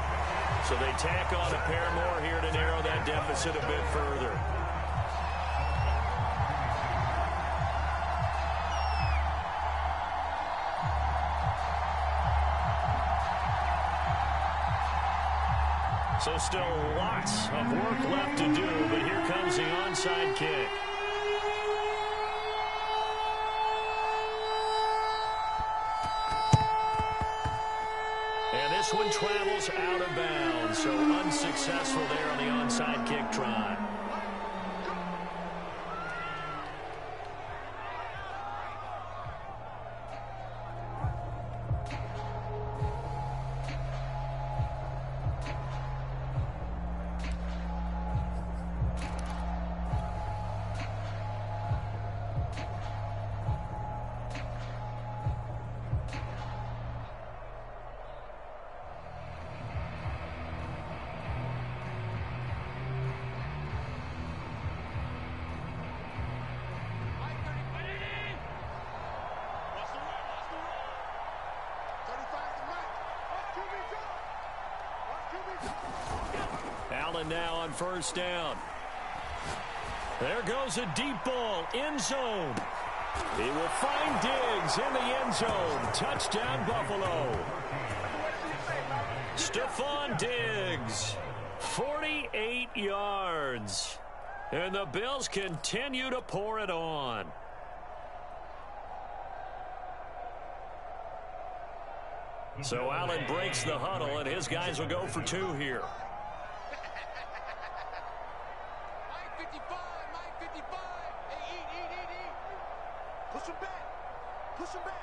Speaker 2: So they tack on a pair more here to narrow that deficit a bit further. So still lots of work left to do, but here comes the onside kick. This one travels out of bounds, so unsuccessful there on the onside kick try. Allen now on 1st down. There goes a deep ball, end zone. He will find Diggs in the end zone. Touchdown, Buffalo. Stephon Diggs, 48 yards. And the Bills continue to pour it on. So Allen breaks the huddle, and his guys will go for 2 here.
Speaker 4: Mike 55, Mike 55. Hey, eat. Push him back. Push him back.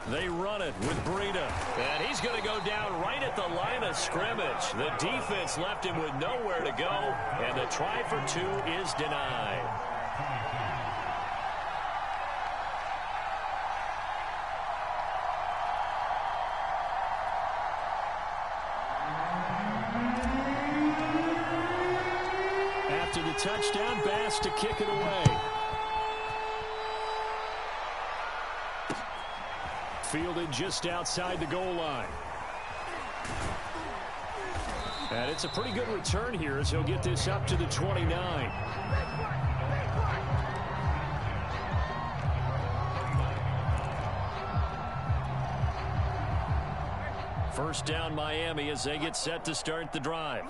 Speaker 2: They run it with Breida. And he's going to go down right at the line of scrimmage. The defense left him with nowhere to go, and the try for 2 is denied. After the touchdown, Bass to kick it away. Fielded just outside the goal line. And it's a pretty good return here as he'll get this up to the 29. First down Miami as they get set to start the drive.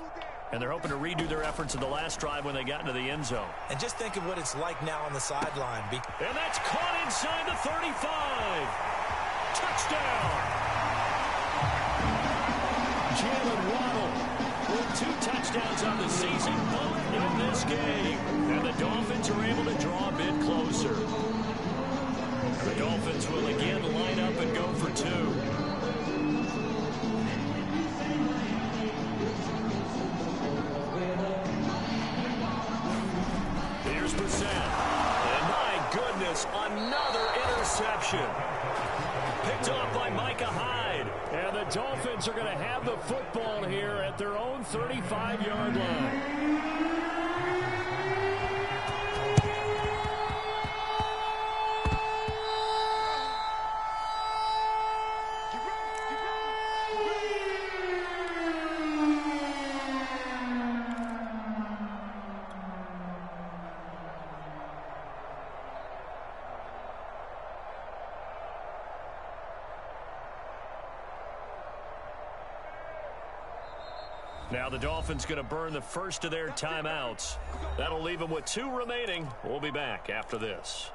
Speaker 2: And they're hoping to redo their efforts in the last drive when they got into the end zone.
Speaker 3: And just think of what it's like now on the sideline.
Speaker 2: And that's caught inside the 35. Touchdown! Jalen Waddle with 2 touchdowns on the season, both in this game. And the Dolphins are able to draw a bit closer. The Dolphins will again line up and go for 2. Here's Brissett. And my goodness, another interception. Picked off by Micah Hyde. And the Dolphins are going to have the football here at their own 35-yard line. Now the Dolphins going to burn the first of their timeouts. That'll leave them with 2 remaining. We'll be back after this.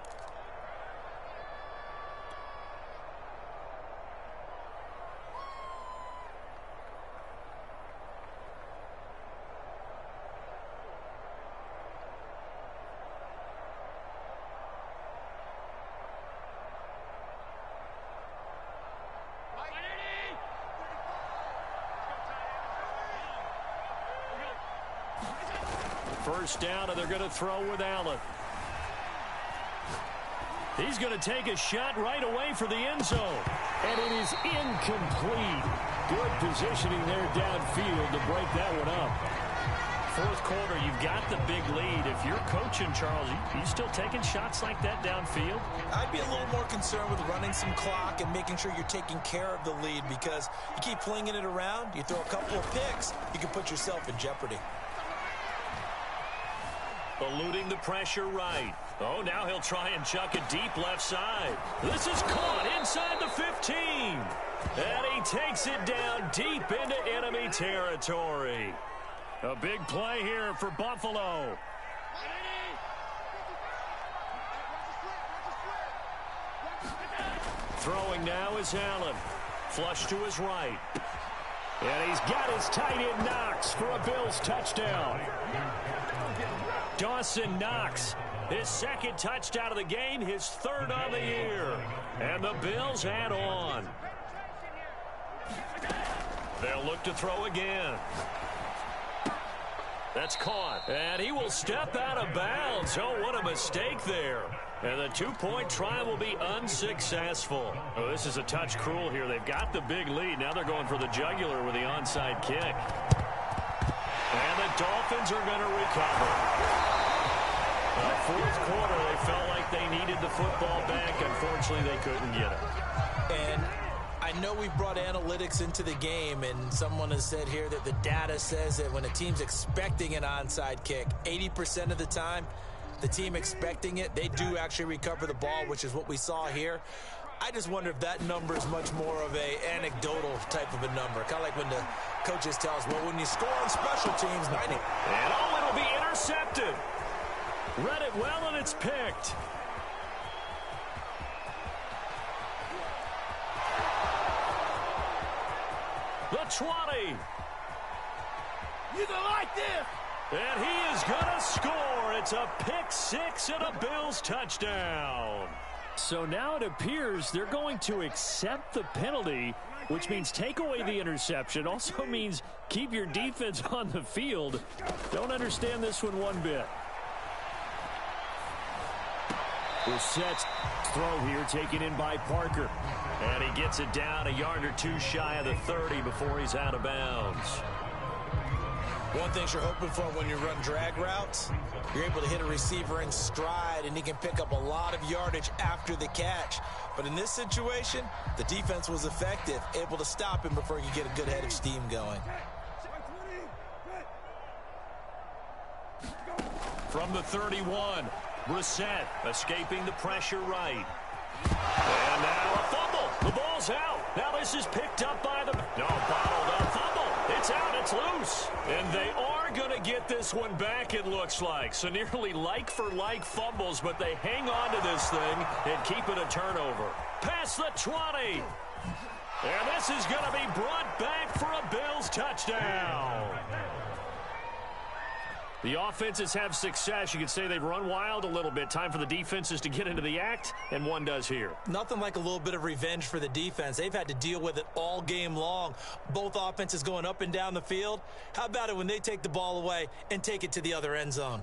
Speaker 2: First down, and they're going to throw with Allen. He's going to take a shot right away for the end zone. And it is incomplete. Good positioning there downfield to break that one up. Fourth quarter, you've got the big lead. If you're coaching, Charles, you still taking shots like that downfield?
Speaker 3: I'd be a little more concerned with running some clock and making sure you're taking care of the lead, because you keep flinging it around, you throw a couple of picks, you can put yourself in jeopardy.
Speaker 2: Eluding the pressure right. Oh, now he'll try and chuck it deep left side. This is caught inside the 15. And he takes it down deep into enemy territory. A big play here for Buffalo. Throwing now is Allen. Flush to his right. And he's got his tight end Knox for a Bills touchdown. Dawson Knox, his second touchdown of the game, his third on the year. And the Bills add on. They'll look to throw again. That's caught. And he will step out of bounds. Oh, what a mistake there. And the 2-point try will be unsuccessful. Oh, this is a touch cruel here. They've got the big lead. Now they're going for the jugular with the onside kick. And the Dolphins are going to recover. Fourth quarter, they felt like they needed the football back. Unfortunately, they couldn't get it.
Speaker 3: And I know we brought analytics into the game, and someone has said here that the data says that when a team's expecting an onside kick, 80% of the time, the team expecting it, they do actually recover the ball, which is what we saw here. I just wonder if that number is much more of a anecdotal type of a number. Kind of like when the coaches tell us, well, when you score on special teams, 90.
Speaker 2: And oh, it'll be intercepted. Read it well, and it's picked. the 20.
Speaker 4: You gonna like this?
Speaker 2: And he is going to score. It's a pick six and a Bills touchdown. So now it appears they're going to accept the penalty, which means take away the interception. Also means keep your defense on the field. Don't understand this one bit. Brissett's throw here taken in by Parker. And he gets it down a yard or two shy of the 30 before he's out of bounds.
Speaker 3: One thing you're hoping for when you run drag routes, you're able to hit a receiver in stride, and he can pick up a lot of yardage after the catch. But in this situation, the defense was effective, able to stop him before he could get a good head of steam going.
Speaker 2: From the 31, Brissett escaping the pressure right. And now a fumble. The ball's out. Now this is picked up by the... No, bottled up fumble. It's out. It's loose. And they are going to get this one back, it looks like. So nearly like-for-like fumbles, but they hang on to this thing and keep it a turnover. Past the 20. And this is going to be brought back for a Bills touchdown. The offenses have success. You could say they've run wild a little bit. Time for the defenses to get into the act, and one does here.
Speaker 3: Nothing like a little bit of revenge for the defense. They've had to deal with it all game long. Both offenses going up and down the field. How about it when they take the ball away and take it to the other end zone?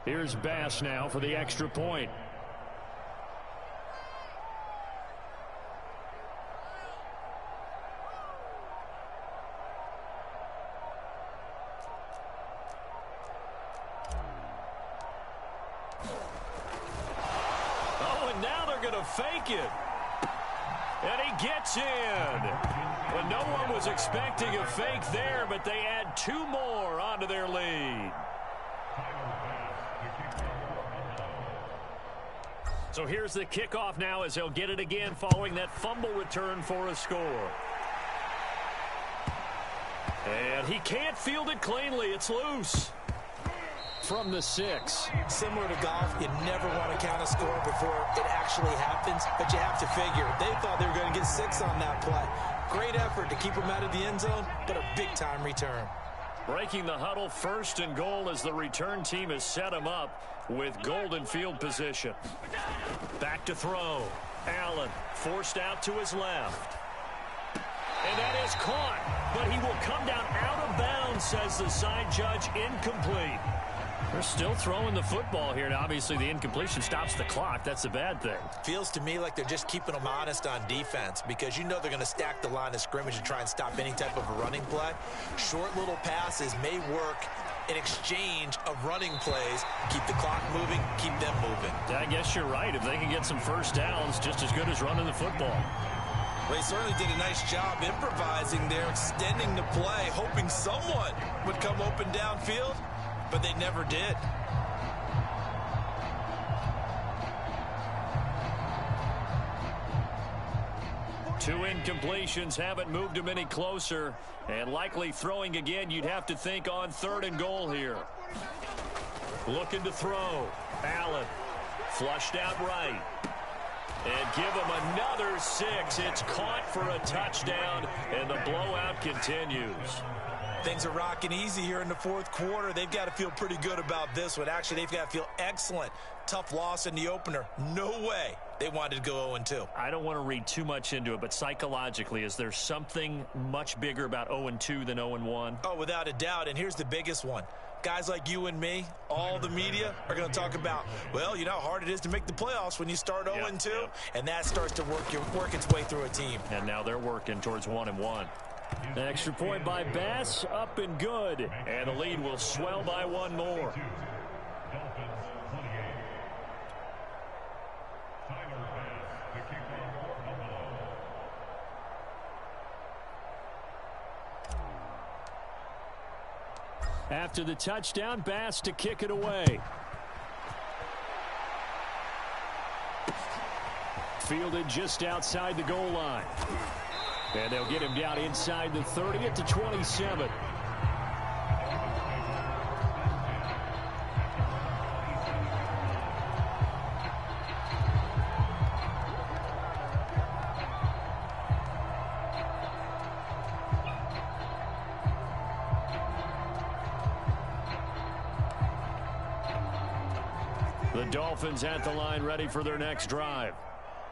Speaker 2: Here's Bass now for the extra point. Fake it. And he gets in. Well, no one was expecting a fake there, but they add two more onto their lead. So here's the kickoff now as they'll get it again following that fumble return for a score. And he can't field it cleanly. It's loose. From the 6.
Speaker 3: Similar to golf, you never want to count a score before it actually happens, but you have to figure. They thought they were going to get 6 on that play. Great effort to keep them out of the end zone, but a big-time return.
Speaker 2: Breaking the huddle, 1st and goal as the return team has set them up with golden field position. Back to throw. Allen forced out to his left. And that is caught, but he will come down out of bounds, says the side judge, incomplete. They're still throwing the football here. Now, obviously, the incompletion stops the clock. That's a bad thing.
Speaker 3: Feels to me like they're just keeping them honest on defense because you know they're going to stack the line of scrimmage and try and stop any type of a running play. Short little passes may work in exchange of running plays. Keep the clock moving, keep them moving.
Speaker 2: I guess you're right. If they can get some first downs, just as good as running the football.
Speaker 3: Well, he certainly did a nice job improvising there, extending the play, hoping someone would come open downfield. But they never did.
Speaker 2: Two incompletions haven't moved him any closer. And likely throwing again, you'd have to think on 3rd and goal here. Looking to throw. Allen flushed out right. And give him another 6. It's caught for a touchdown, and the blowout continues.
Speaker 3: Things are rocking easy here in the 4th quarter. They've got to feel pretty good about this one. Actually, they've got to feel excellent. Tough loss in the opener. No way they wanted to go 0-2.
Speaker 2: I don't want to read too much into it, but psychologically, is there something much bigger about 0-2 than 0-1?
Speaker 3: Oh, without a doubt, and here's the biggest one. Guys like you and me, all the media, are going to talk about, well, you know how hard it is to make the playoffs when you start 0-2, and that starts to work its way through a team.
Speaker 2: And now they're working towards 1-1. Extra point by Bass, up and good. And the lead will swell by one more. After the touchdown, Bass to kick it away. Fielded just outside the goal line. And they'll get him down inside the 30 at the 27. The Dolphins at the line ready for their next drive.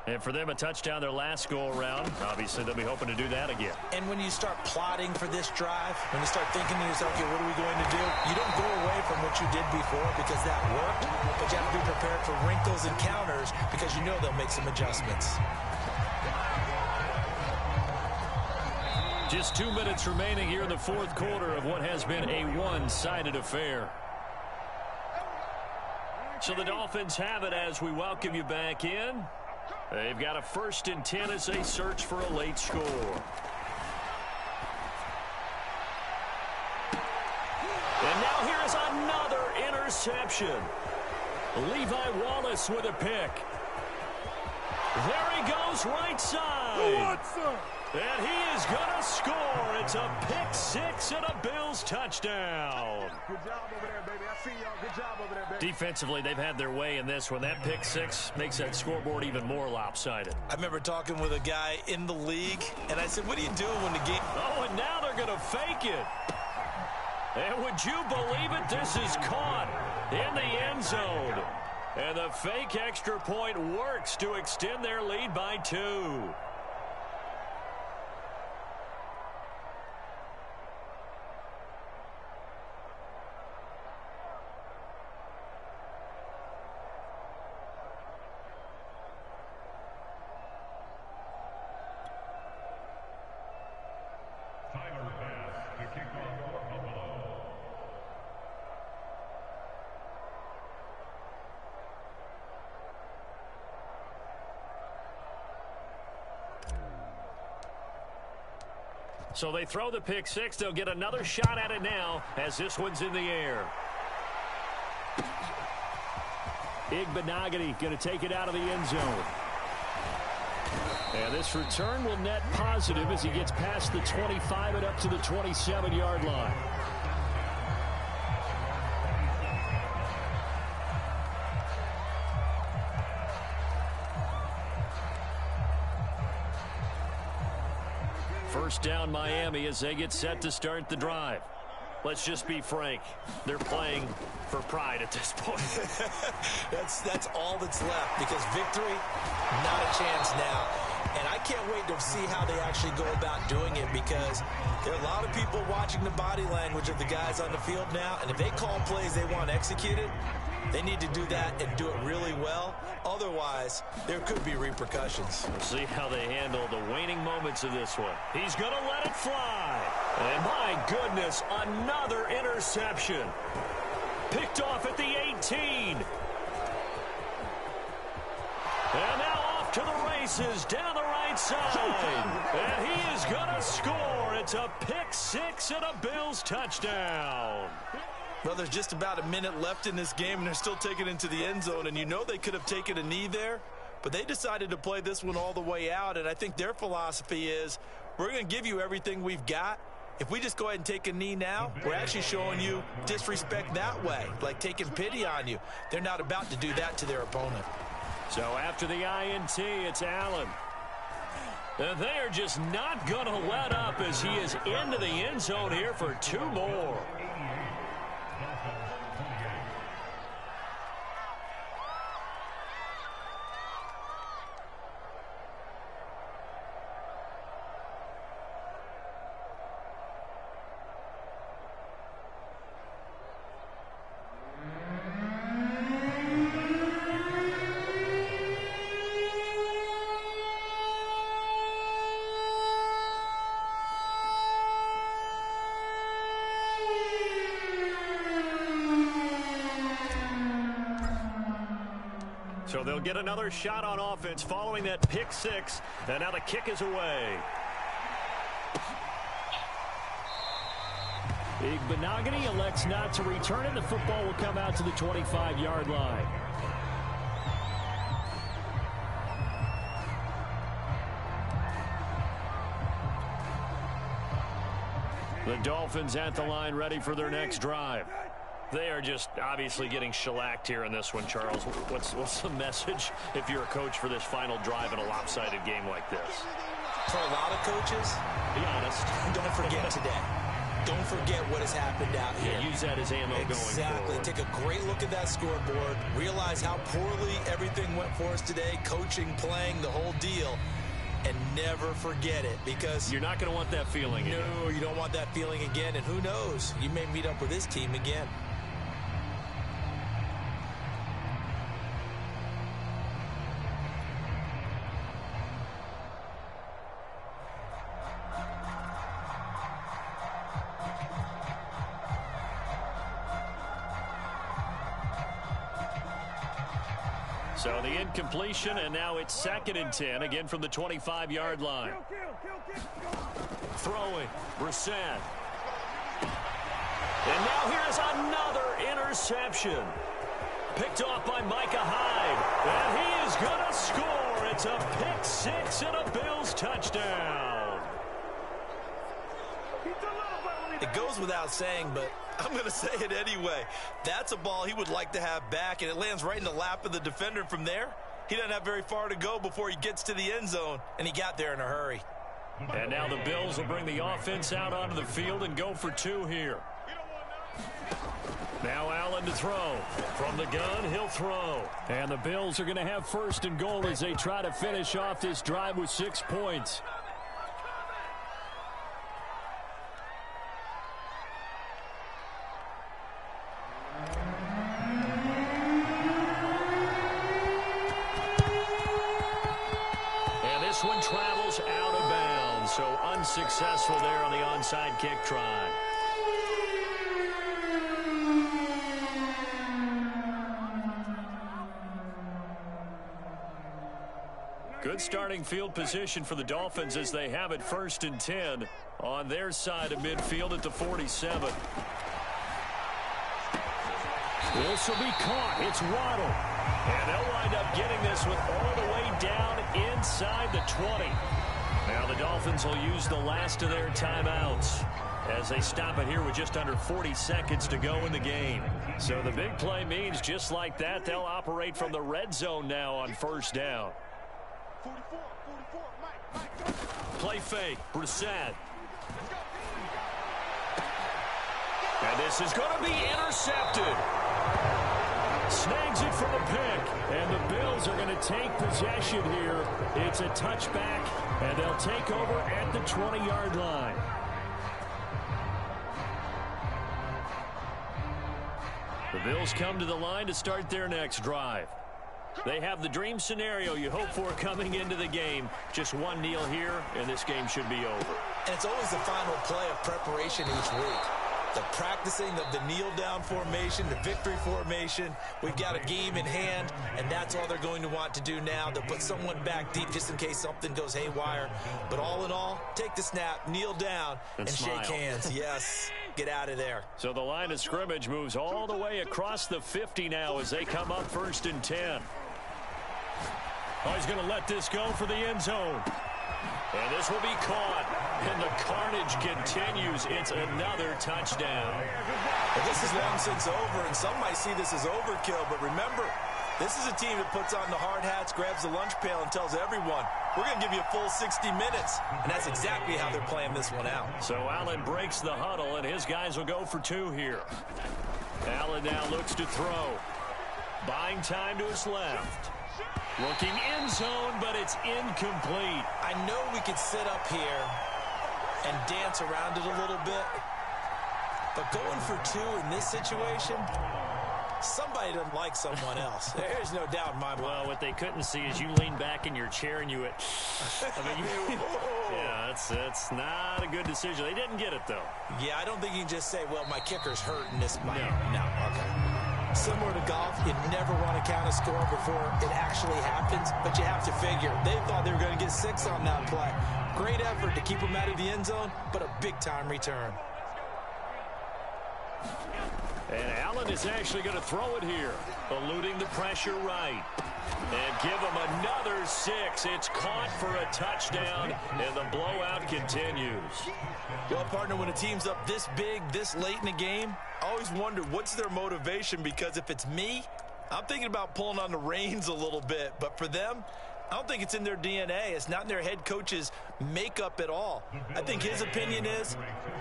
Speaker 2: And for them, a touchdown their last go-around. Obviously, they'll be hoping to do that again.
Speaker 3: And when you start plotting for this drive, when you start thinking to yourself, okay, what are we going to do? You don't go away from what you did before because that worked, but you have to be prepared for wrinkles and counters because you know they'll make some adjustments.
Speaker 2: Just 2 minutes remaining here in the fourth quarter of what has been a one-sided affair. So the Dolphins have it as we welcome you back in. They've got a 1st and 10 as they search for a late score. And now here is another interception. Levi Wallace with a pick. There he goes, right side. And he is going to score. It's a pick 6 and a Bills touchdown.
Speaker 4: Good job over there, baby. I see y'all. Good job over there, baby.
Speaker 2: Defensively, they've had their way in this one. That pick 6 makes that scoreboard even more lopsided.
Speaker 3: I remember talking with a guy in the league, and I said, what do you do when the game...
Speaker 2: Oh, and now they're going to fake it. And would you believe it? This is caught in the end zone. And the fake extra point works to extend their lead by 2. So they throw the pick 6. They'll get another shot at it now as this one's in the air. Igbenogany going to take it out of the end zone. And this return will net positive as he gets past the 25 and up to the 27-yard line. First down Miami as they get set to start the drive. Let's just be frank. They're playing for pride at this point.
Speaker 3: That's all that's left because victory, not a chance now. And I can't wait to see how they actually go about doing it because there are a lot of people watching the body language of the guys on the field now. And if they call plays they want executed, they need to do that and do it really well. Otherwise, there could be repercussions.
Speaker 2: We'll see how they handle the waning moments of this one. He's going to let it fly. And my goodness, another interception. Picked off at the 18. And now off to the races down the right side. And he is going to score. It's a pick 6 and a Bills touchdown.
Speaker 3: Well, there's just about a minute left in this game, and they're still taking it into the end zone. And you know they could have taken a knee there, but they decided to play this one all the way out. And I think their philosophy is, we're going to give you everything we've got. If we just go ahead and take a knee now, we're actually showing you disrespect that way, like taking pity on you. They're not about to do that to their opponent.
Speaker 2: So after the INT, it's Allen. And they are just not going to let up as he is into the end zone here for 2 more. So they'll get another shot on offense following that pick 6. And now the kick is away. Igbenogany elects not to return it. The football will come out to the 25-yard line. The Dolphins at the line ready for their next drive. They are just obviously getting shellacked here in this one, Charles. What's the message if you're a coach for this final drive in a lopsided game like this?
Speaker 3: For a lot of coaches,
Speaker 2: Be honest.
Speaker 3: don't forget today. don't forget what has happened out here.
Speaker 2: Yeah, use that as ammo going forward.
Speaker 3: Exactly. Take a great look at that scoreboard. Realize how poorly everything went for us today. Coaching, playing, the whole deal. And never forget it, because
Speaker 2: you're not going to want that feeling again.
Speaker 3: No, you don't want that feeling again. And who knows? You may meet up with this team again.
Speaker 2: So the incompletion, and now it's 2nd and 10, again from the 25-yard line. Throwing, Brissett. And now here's another interception. Picked off by Micah Hyde. And he is going to score. It's a pick six and a Bills touchdown.
Speaker 3: It goes without saying, but I'm going to say it anyway. That's a ball he would like to have back, and it lands right in the lap of the defender from there. He doesn't have very far to go before he gets to the end zone, and he got there in a hurry.
Speaker 2: And now the Bills will bring the offense out onto the field and go for 2 here. Now Allen to throw. From the gun, he'll throw. And the Bills are going to have 1st and goal as they try to finish off this drive with 6 points. This one travels out of bounds, so unsuccessful there on the onside kick try. Good starting field position for the Dolphins as they have it 1st and 10 on their side of midfield at the 47. This will be caught. It's Waddle. And they'll wind up getting this one all the way down inside the 20. Now the Dolphins will use the last of their timeouts as they stop it here with just under 40 seconds to go in the game. So the big play means just like that, they'll operate from the red zone now on 1st down. Play fake, Brissett. And this is going to be intercepted. Snags it for the pick, and the Bills are going to take possession here. It's a touchback, and they'll take over at the 20-yard line. The Bills come to the line to start their next drive. They have the dream scenario you hope for coming into the game. Just one kneel here, and this game should be over.
Speaker 3: And it's always the final play of preparation each week. The practicing of the kneel-down formation, the victory formation. We've got a game in hand, and that's all they're going to want to do now, to put someone back deep just in case something goes haywire. But all in all, take the snap, kneel down, and shake hands. Yes, get out of there.
Speaker 2: So the line of scrimmage moves all the way across the 50 now as they come up 1st and 10. Oh, he's going to let this go for the end zone. And this will be caught, and the carnage continues. It's another touchdown.
Speaker 3: Well, this is long since over, and some might see this as overkill, but remember, this is a team that puts on the hard hats, grabs the lunch pail, and tells everyone, we're going to give you a full 60 minutes, and that's exactly how they're playing this one out.
Speaker 2: So Allen breaks the huddle, and his guys will go for 2 here. Allen now looks to throw. Buying time to his left. Looking end zone, but it's incomplete.
Speaker 3: I know we could sit up here and dance around it a little bit, but going for 2 in this situation, somebody doesn't like someone else. There's no doubt in my mind.
Speaker 2: Well, what they couldn't see is you lean back in your chair and you went, yeah, that's not a good decision. They didn't get it, though.
Speaker 3: Yeah, I don't think you can just say, well, my kicker's hurt in this spot.
Speaker 2: No,
Speaker 3: okay. Similar to golf, you never want to count a score before it actually happens, but you have to figure. They thought they were going to get 6 on that play. Great effort to keep them out of the end zone, but a big-time return.
Speaker 2: And Allen is actually going to throw it here, eluding the pressure right. And give him another 6. It's caught for a touchdown, and the blowout continues.
Speaker 3: Well, partner, when a team's up this big, this late in the game, I always wonder what's their motivation, because if it's me, I'm thinking about pulling on the reins a little bit. But for them, I don't think it's in their DNA. It's not in their head coach's makeup at all. I think his opinion is,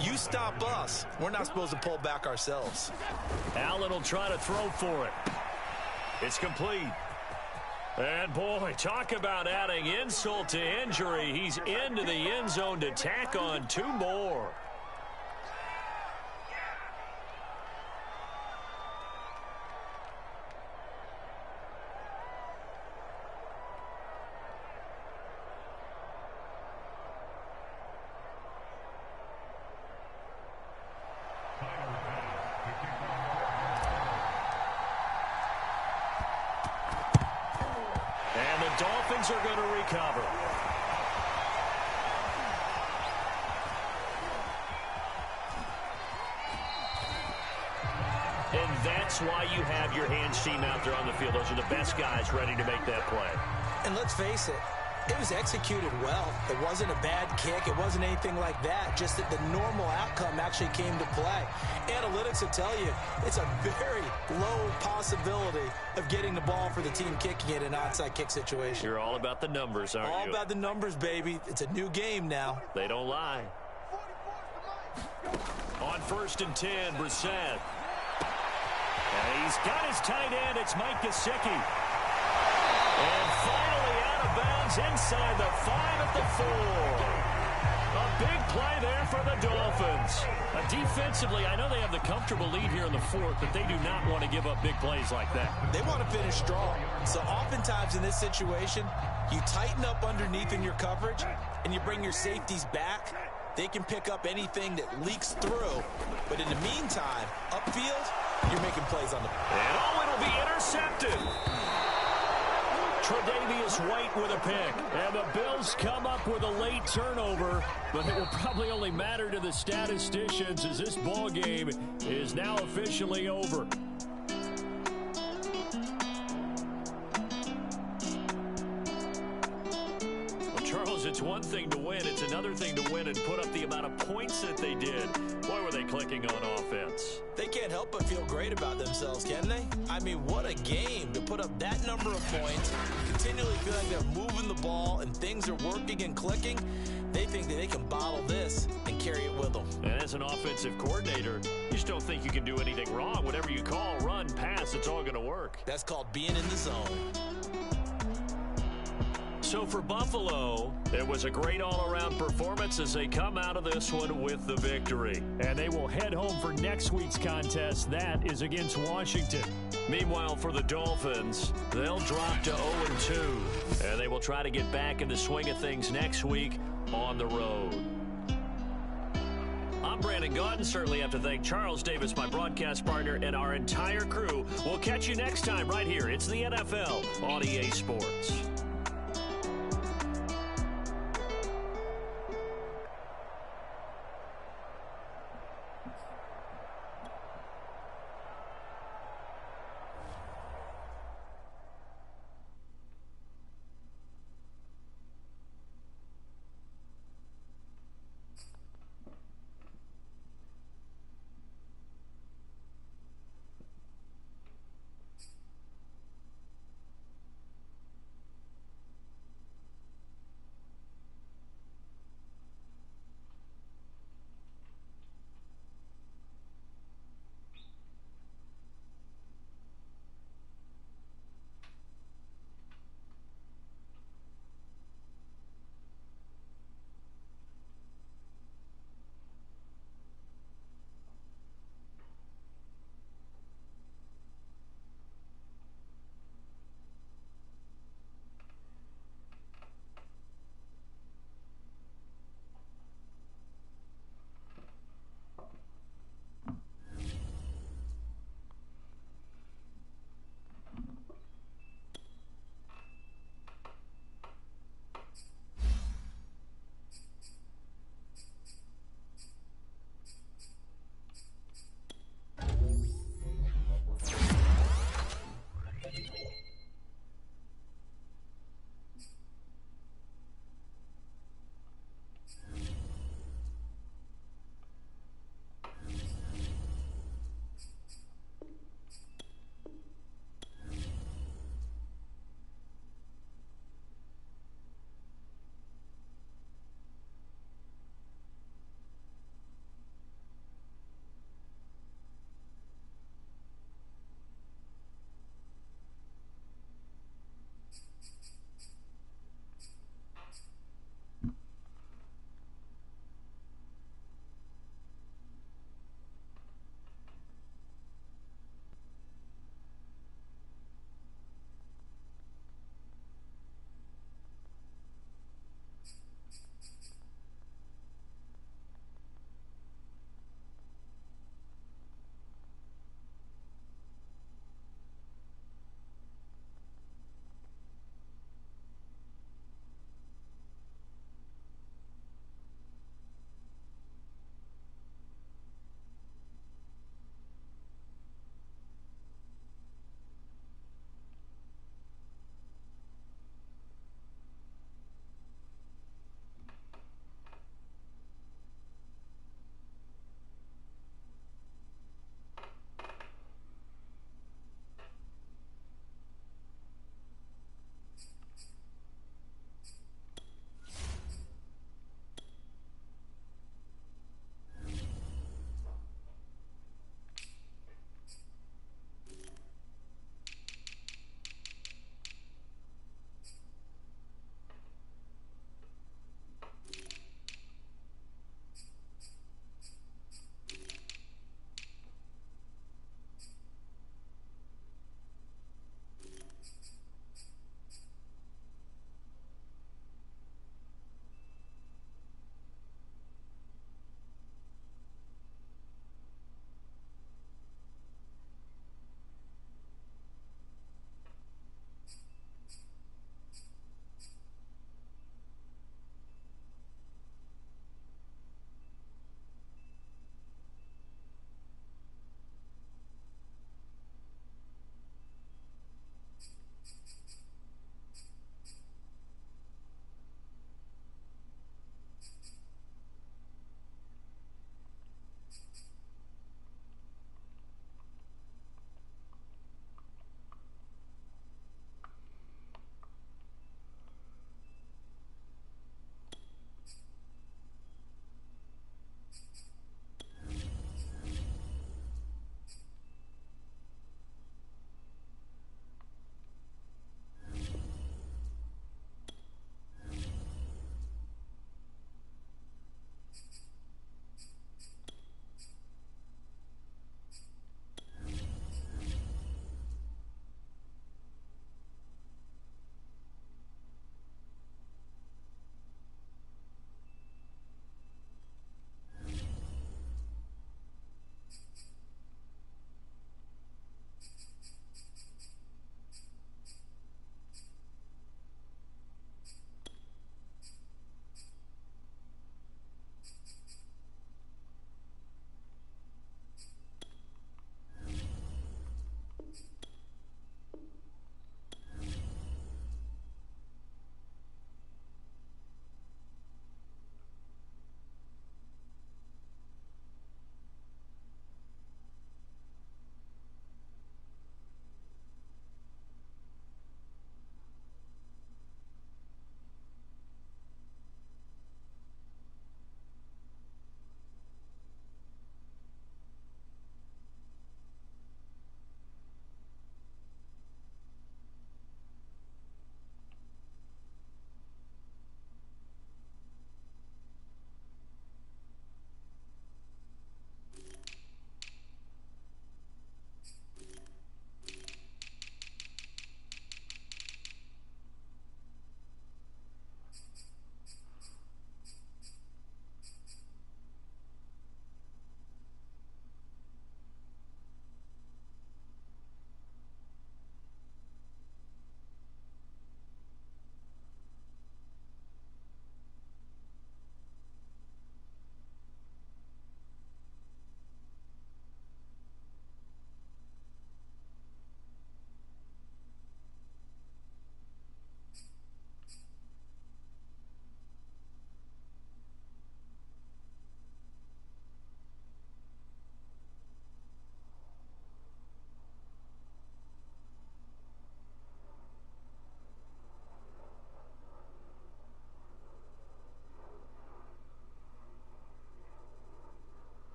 Speaker 3: you stop us, we're not supposed to pull back ourselves.
Speaker 2: Allen will try to throw for it. It's complete. And, boy, talk about adding insult to injury. He's into the end zone to tack on 2 more. And the Dolphins are going to recover. And that's why you have your hands team out there on the field. Those are the best guys ready to make that play.
Speaker 3: And let's face it, it was executed well. It wasn't a bad kick. It wasn't anything like that. Just that the normal outcome actually came to play. Analytics will tell you it's a very low possibility of getting the ball for the team kicking it in an onside kick situation.
Speaker 2: You're all about the numbers, aren't you?
Speaker 3: All about the numbers, baby. It's a new game now.
Speaker 2: They don't lie. On 1st and 10, Brissett. And he's got his tight end. It's Mike Gesicki. And finally out of bounds inside the 5 at the 4. A big play there for the Dolphins. Defensively, I know they have the comfortable lead here in the 4th, but they do not want to give up big plays like that.
Speaker 3: They want to finish strong. So oftentimes in this situation, you tighten up underneath in your coverage, and you bring your safeties back. They can pick up anything that leaks through. But in the meantime, upfield, you're making plays on the ball.
Speaker 2: And it'll be intercepted. Tre'Davious White with a pick. And the Bills come up with a late turnover, but it will probably only matter to the statisticians as this ball game is now officially over. Well, Charles, it's one thing to win. It's another thing to win and put up the amount of points that they did. Boy, were they clicking on offense.
Speaker 3: They can't help but feel great about themselves, can they? I mean, what a game to put up that number of points, continually feeling they're moving the ball and things are working and clicking. They think that they can bottle this and carry it with them.
Speaker 2: And as an offensive coordinator, you just don't think you can do anything wrong. Whatever you call, run, pass, it's all going to work.
Speaker 3: That's called being in the zone.
Speaker 2: So for Buffalo, it was a great all-around performance as they come out of this one with the victory. And they will head home for next week's contest. That is against Washington. Meanwhile, for the Dolphins, they'll drop to 0-2. And they will try to get back in the swing of things next week on the road. I'm Brandon Gaudin. Certainly have to thank Charles Davis, my broadcast partner, and our entire crew. We'll catch you next time right here. It's the NFL on EA Sports.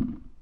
Speaker 1: Bye.